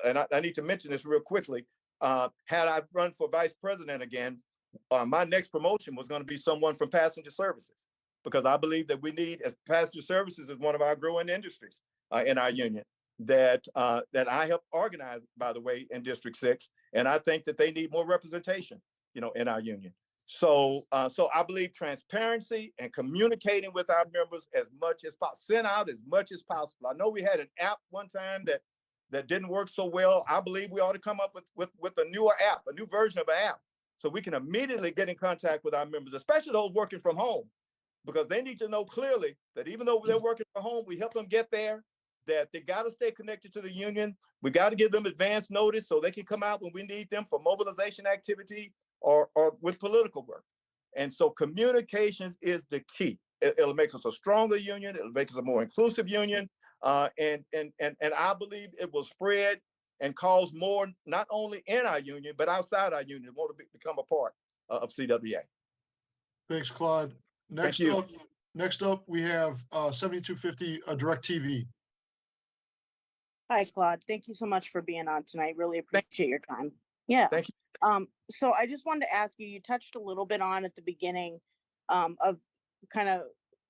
And I need to mention this real quickly. Had I run for vice president again, my next promotion was going to be someone from passenger services, because I believe that we need, as passenger services is one of our growing industries. in our union that I helped organize, by the way, in District 6. And I think that they need more representation, in our union. So I believe transparency and communicating with our members as much as possible, send out as much as possible. I know we had an app one time that didn't work so well. I believe we ought to come up with a newer app, a new version of an app, so we can immediately get in contact with our members, especially those working from home, because they need to know clearly that even though they're working from home, we help them get there, that they got to stay connected to the union. We got to give them advance notice so they can come out when we need them for mobilization activity or with political work. And so communications is the key. It'll make us a stronger union. It'll make us a more inclusive union. And I believe it will spread and cause more, not only in our union, but outside our union, want to become a part of CWA. Thanks, Claude. Next up, we have 7250 Direct TV. Hi, Claude. Thank you so much for being on tonight. Really appreciate your time. Yeah. Thank you. So I just wanted to ask you, you touched a little bit on at the beginning of kind of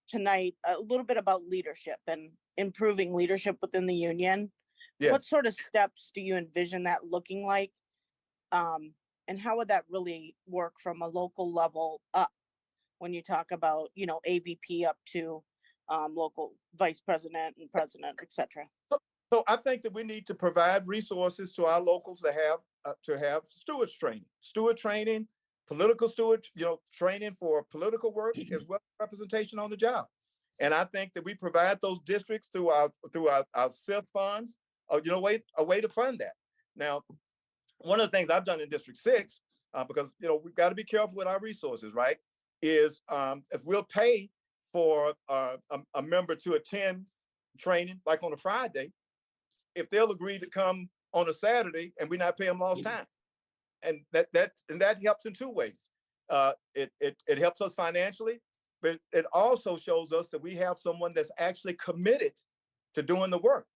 tonight, a little bit about leadership and improving leadership within the union. Yes. What sort of steps do you envision that looking like? And how would that really work from a local level up when you talk about, AVP up to local vice president and president, et cetera? So I think that we need to provide resources to our locals to have steward training, political steward, training for political work as well as representation on the job. And I think that we provide those districts through our SIF funds, a way to fund that. Now, one of the things I've done in District 6, because we've got to be careful with our resources, right? Is if we'll pay for a member to attend training like on a Friday, if they'll agree to come on a Saturday and we not pay them lost time. And that helps in two ways. It helps us financially, but it also shows us that we have someone that's actually committed to doing the work.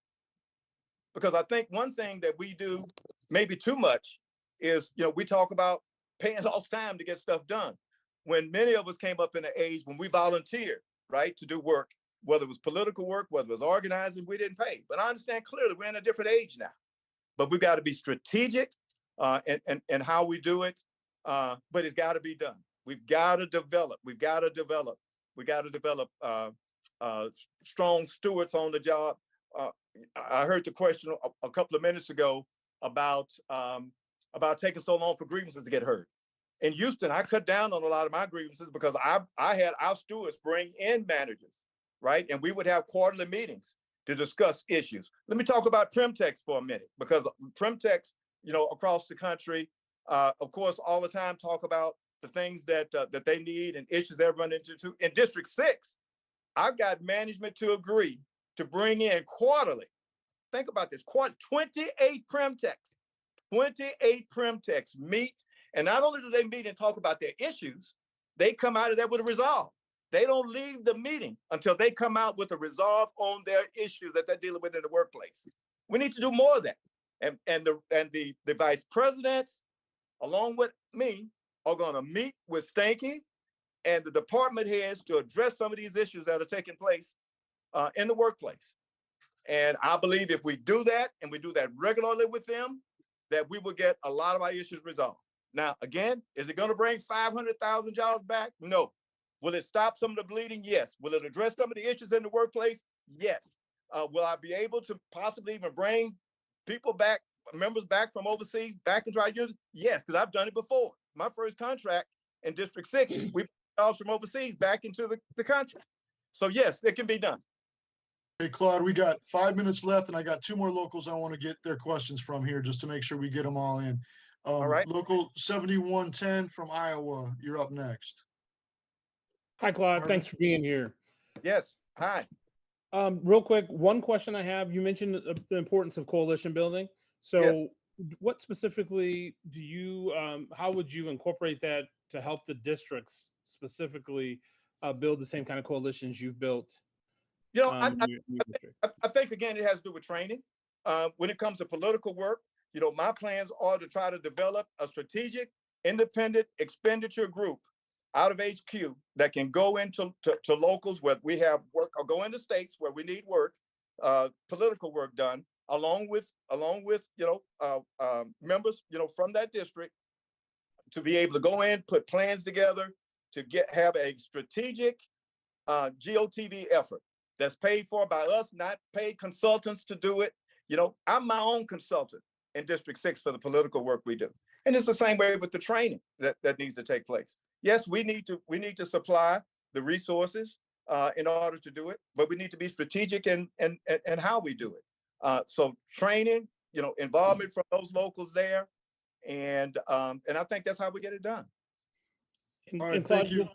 Because I think one thing that we do maybe too much is, we talk about paying lost time to get stuff done. When many of us came up in the age when we volunteered, right, to do work, whether it was political work, whether it was organizing, we didn't pay. But I understand clearly we're in a different age now. But we've got to be strategic in how we do it. But it's got to be done. We've got to develop. Strong stewards on the job. I heard the question a couple of minutes ago about taking so long for grievances to get heard. In Houston, I cut down on a lot of my grievances because I had our stewards bring in managers, right? And we would have quarterly meetings to discuss issues. Let me talk about Primtex for a minute, because Primtex, across the country, of course, all the time talk about the things that they need and issues they're running into. In District 6, I've got management to agree to bring in quarterly. Think about this, 28 Primtex meet. And not only do they meet and talk about their issues, they come out of there with a resolve. They don't leave the meeting until they come out with a resolve on their issues that they're dealing with in the workplace. We need to do more of that. And the vice presidents, along with me, are going to meet with Stanky and the department heads to address some of these issues that are taking place in the workplace. And I believe if we do that, and we do that regularly with them, that we will get a lot of our issues resolved. Now, again, is it going to bring 500,000 jobs back? No. Will it stop some of the bleeding? Yes. Will it address some of the issues in the workplace? Yes. Will I be able to possibly even bring people back, members back from overseas, back into our union? Yes, because I've done it before. My first contract in District 6, we brought jobs from overseas back into the country. So yes, it can be done. Hey, Claude, we got 5 minutes left, and I got two more locals I want to get their questions from here just to make sure we get them all in. All right. Local 7110 from Iowa, you're up next. Hi, Claude. Thanks for being here. Yes. Hi. Real quick, one question I have. You mentioned the importance of coalition building. So Yes. what specifically do you, how would you incorporate that to help the districts specifically build the same kind of coalitions you've built? I think, again, it has to do with training. When it comes to political work, my plans are to try to develop a strategic, independent expenditure group out of HQ that can go into locals where we have work, or go into states where we need work, political work done, along with members from that district, to be able to go in, put plans together to have a strategic GOTV effort that's paid for by us, not paid consultants to do it. I'm my own consultant in District 6 for the political work we do. And it's the same way with the training that needs to take place. Yes, we need to supply the resources in order to do it, but we need to be strategic in how we do it. So training, involvement from those locals there, and I think that's how we get it done. All right, thank you.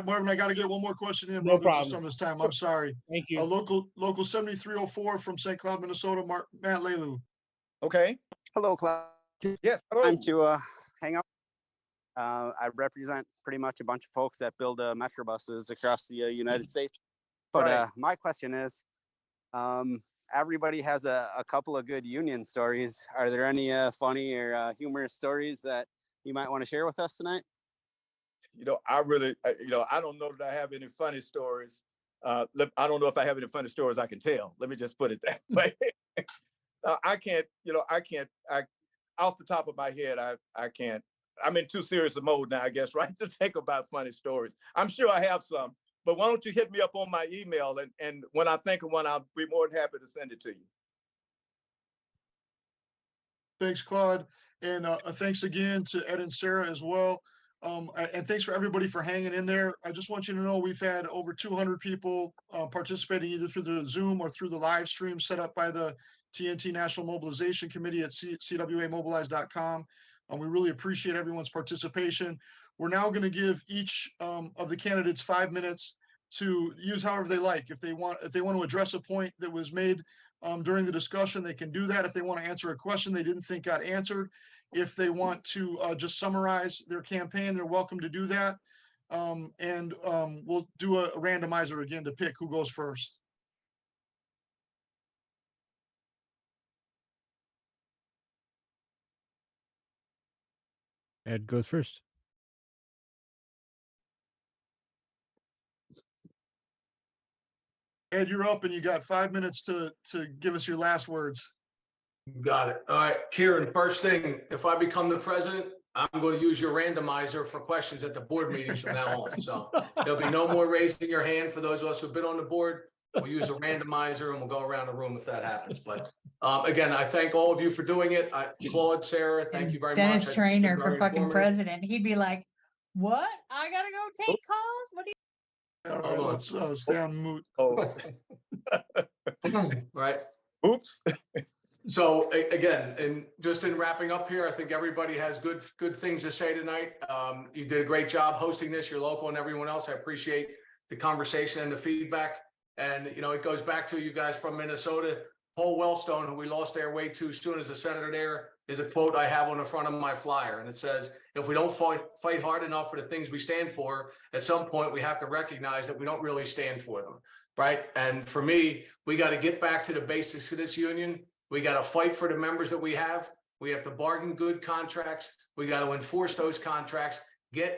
Marvin, I got to get one more question in, No brother, problem. just on this time. I'm sorry. Thank you. Local 7304 from St. Cloud, Minnesota, Matt Lelu. Okay. Hello, Claude. Yes. Hello. I'm to hang out. I represent pretty much a bunch of folks that build metro buses across the United States. But Right. My question is, everybody has a couple of good union stories. Are there any funny or humorous stories that you might want to share with us tonight? I really, I don't know that I have any funny stories. I don't know if I have any funny stories I can tell. Let me just put it that way. I can't, off the top of my head, I can't. I'm in too serious a mode now, I guess, right, to think about funny stories. I'm sure I have some, but why don't you hit me up on my email, and when I think of one, I'll be more than happy to send it to you. Thanks, Claude. And thanks again to Ed and Sara as well. And thanks for everybody for hanging in there. I just want you to know we've had over 200 people participating either through the Zoom or through the live stream set up by the TNT National Mobilization Committee at CWAmobilize.com. We really appreciate everyone's participation. We're now going to give each of the candidates 5 minutes to use however they like. If they want to address a point that was made during the discussion, they can do that. If they want to answer a question they didn't think got answered, if they want to just summarize their campaign, they're welcome to do that. And we'll do a randomizer again to pick who goes first. Ed goes first. Ed, you're up, and you got 5 minutes to give us your last words. Got it. All right, Kieran, first thing, if I become the president, I'm going to use your randomizer for questions at the board meetings from now on. So there'll be no more raising your hand for those of us who've been on the board. We'll use a randomizer and we'll go around the room if that happens. But again, I thank all of you for doing it. Claude, Sara, thank you very much. Dennis Trainer for Very fucking informative. president. He'd be like, what? I gotta go take calls? What do you? All right, let's stay on mute. Right. Oops. So again, and just in wrapping up here, I think everybody has good things to say tonight. You did a great job hosting this, your local and everyone else. I appreciate the conversation and the feedback. And it goes back to you guys from Minnesota. Paul Wellstone, who we lost there way too soon as a senator there, is a quote I have on the front of my flyer. And it says, if we don't fight hard enough for the things we stand for, at some point we have to recognize that we don't really stand for them, right? And for me, we got to get back to the basics of this union. We got to fight for the members that we have. We have to bargain good contracts. We got to enforce those contracts,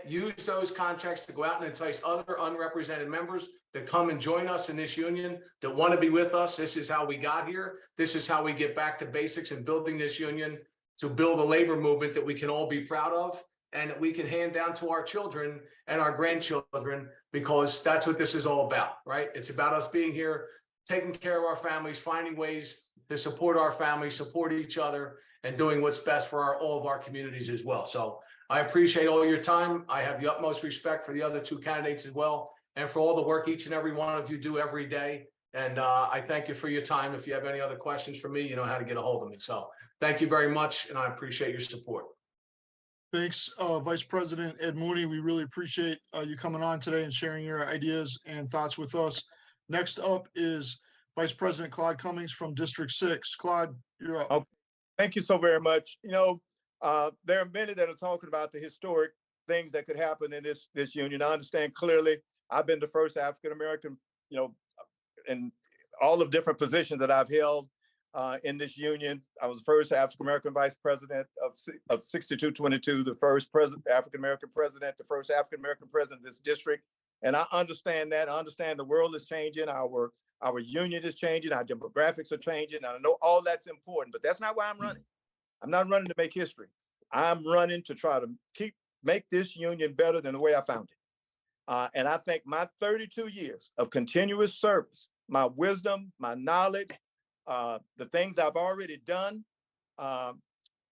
use those contracts to go out and entice other unrepresented members to come and join us in this union, that want to be with us. This is how we got here. This is how we get back to basics and building this union to build a labor movement that we can all be proud of and that we can hand down to our children and our grandchildren, because that's what this is all about, right? It's about us being here, taking care of our families, finding ways to support our families, support each other, and doing what's best for all of our communities as well. So I appreciate all your time. I have the utmost respect for the other two candidates as well, and for all the work each and every one of you do every day. And I thank you for your time. If you have any other questions for me, you know how to get a hold of me. So thank you very much, and I appreciate your support. Thanks, Vice President Ed Mooney. We really appreciate you coming on today and sharing your ideas and thoughts with us. Next up is Vice President Claude Cummings from District 6. Claude, you're up. Okay. Thank you so very much. There are many that are talking about the historic things that could happen in this union. I understand clearly. I've been the first African-American, in all of different positions that I've held in this union. I was the first African-American vice president of 6222, the first African-American president, the first African-American president of this district. And I understand that. I understand the world is changing. Our Our union is changing, our demographics are changing. And I know all that's important, but that's not why I'm running. I'm not running to make history. I'm running to try to make this union better than the way I found it. And I think my 32 years of continuous service, my wisdom, my knowledge, the things I've already done,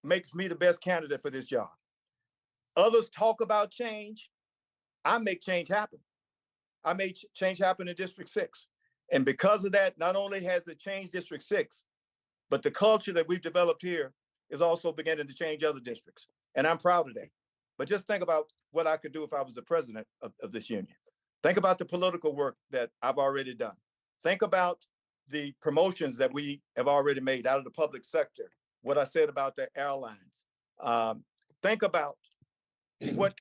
makes me the best candidate for this job. Others talk about change. I make change happen. I made change happen in District 6. And because of that, not only has it changed District 6, but the culture that we've developed here is also beginning to change other districts. And I'm proud of that. But just think about what I could do if I was the president of this union. Think about the political work that I've already done. Think about the promotions that we have already made out of the public sector, what I said about the airlines. Think about what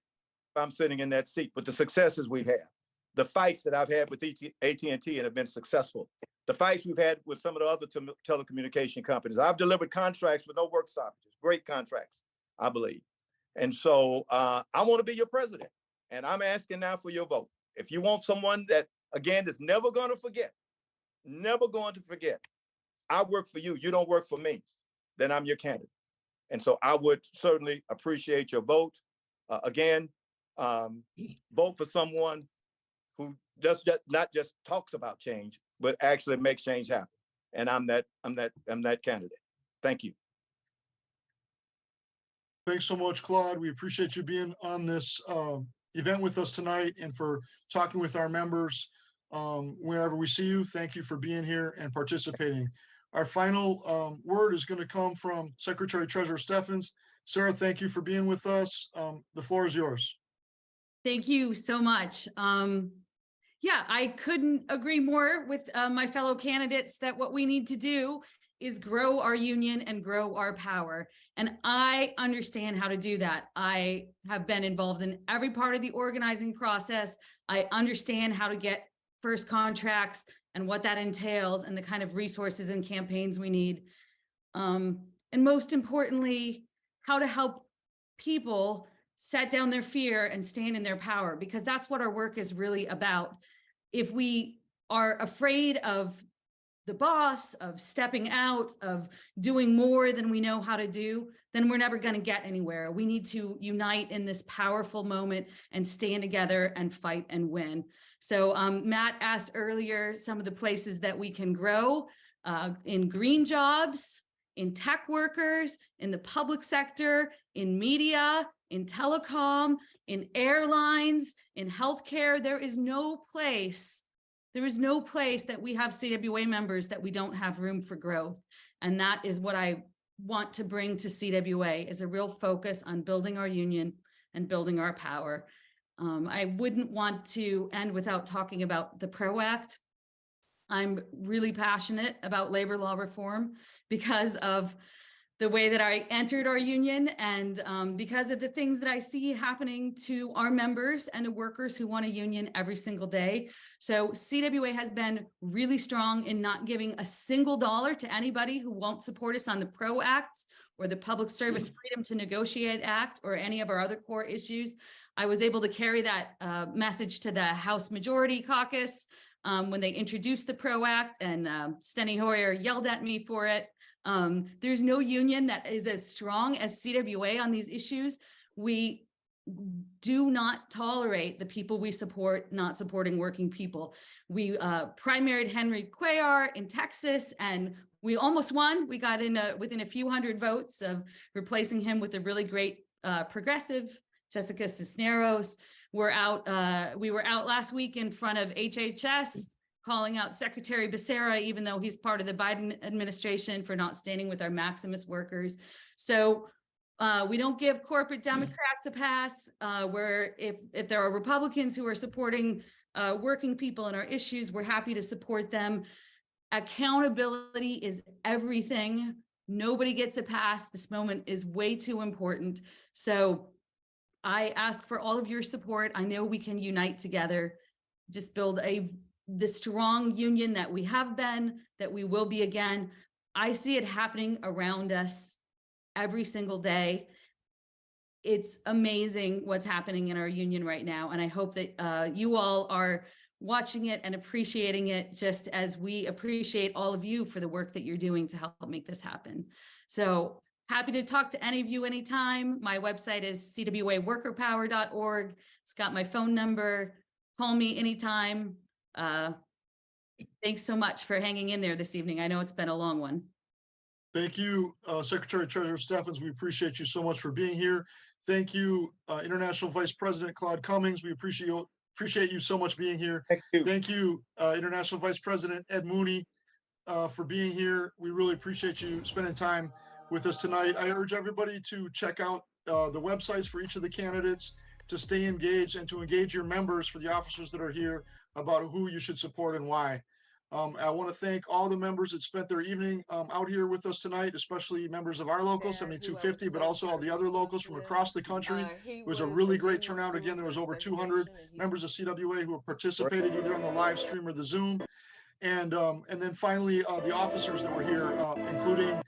I'm sitting in that seat, but the successes we've had. The fights that I've had with AT&T and have been successful. The fights we've had with some of the other telecommunication companies. I've delivered contracts with no work stoppages, great contracts, I believe. And so I want to be your president. And I'm asking now for your vote. If you want someone that, again, is never going to forget, I work for you, you don't work for me, then I'm your candidate. And so I would certainly appreciate your vote. Again, vote for someone who not just talks about change, but actually makes change happen. And I'm that candidate. Thank you. Thanks so much, Claude. We appreciate you being on this event with us tonight and for talking with our members. Whenever we see you, thank you for being here and participating. Our final word is going to come from Secretary Treasurer Steffens. Sara, thank you for being with us. The floor is yours. Thank you so much. Yeah, I couldn't agree more with my fellow candidates that what we need to do is grow our union and grow our power. And I understand how to do that. I have been involved in every part of the organizing process. I understand how to get first contracts and what that entails and the kind of resources and campaigns we need. And most importantly, how to help people set down their fear and stand in their power, because that's what our work is really about. If we are afraid of the boss, of stepping out, of doing more than we know how to do, then we're never going to get anywhere. We need to unite in this powerful moment and stand together and fight and win. So Matt asked earlier some of the places that we can grow in green jobs, in tech workers, in the public sector, in media, in telecom, in airlines, in healthcare. There is no place that we have CWA members that we don't have room for growth. And that is what I want to bring to CWA, is a real focus on building our union and building our power. I wouldn't want to end without talking about the PRO Act. I'm really passionate about labor law reform because of the way that I entered our union and because of the things that I see happening to our members and to workers who want a union every single day. So CWA has been really strong in not giving a single dollar to anybody who won't support us on the PRO Act or the Public Service Freedom to Negotiate Act or any of our other core issues. I was able to carry that message to the House Majority Caucus when they introduced the PRO Act, and Steny Hoyer yelled at me for it. There's no union that is as strong as CWA on these issues. We do not tolerate the people we support not supporting working people. We primaried Henry Cuellar in Texas, and we almost won. We got in within a few hundred votes of replacing him with a really great progressive, Jessica Cisneros. We were out last week in front of HHS, calling out Secretary Becerra, even though he's part of the Biden administration, for not standing with our Maximus workers. So we don't give corporate Democrats a pass, where if there are Republicans who are supporting working people and our issues, we're happy to support them. Accountability is everything. Nobody gets a pass. This moment is way too important. So I ask for all of your support. I know we can unite together, just build the strong union that we have been, that we will be again. I see it happening around us every single day. It's amazing what's happening in our union right now. And I hope that you all are watching it and appreciating it, just as we appreciate all of you for the work that you're doing to help make this happen. So happy to talk to any of you anytime. My website is cwaworkerpower.org. It's got my phone number. Call me anytime. Thanks so much for hanging in there this evening. I know it's been a long one. Thank you, Secretary Treasurer Steffens. We appreciate you so much for being here. Thank you, International Vice President Claude Cummings. We appreciate you so much being here. Thank you, International Vice President Ed Mooney, for being here. We really appreciate you spending time with us tonight. I urge everybody to check out the websites for each of the candidates, to stay engaged and to engage your members for the officers that are here about who you should support and why. I want to thank all the members that spent their evening out here with us tonight, especially members of our local 7250, but also all the other locals from across the country. It was a really great turnout. Again, there was over 200 members of CWA who participated either on the live stream or the Zoom. And then finally, the officers that were here, including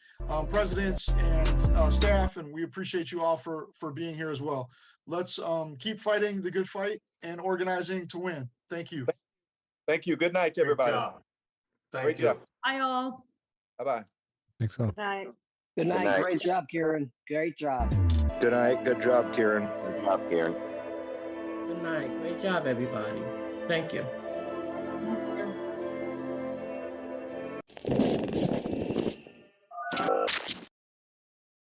presidents and staff, and we appreciate you all for being here as well. Let's keep fighting the good fight and organizing to win. Thank you. Thank you. Good night, everybody. Thank you. Bye all. Bye-bye. Thanks all. Good night. Good night. night. Great job, Kieran. Great job. Good night. Good job, Kieran. Good job, Karen. Good night. Great job, everybody. Thank you.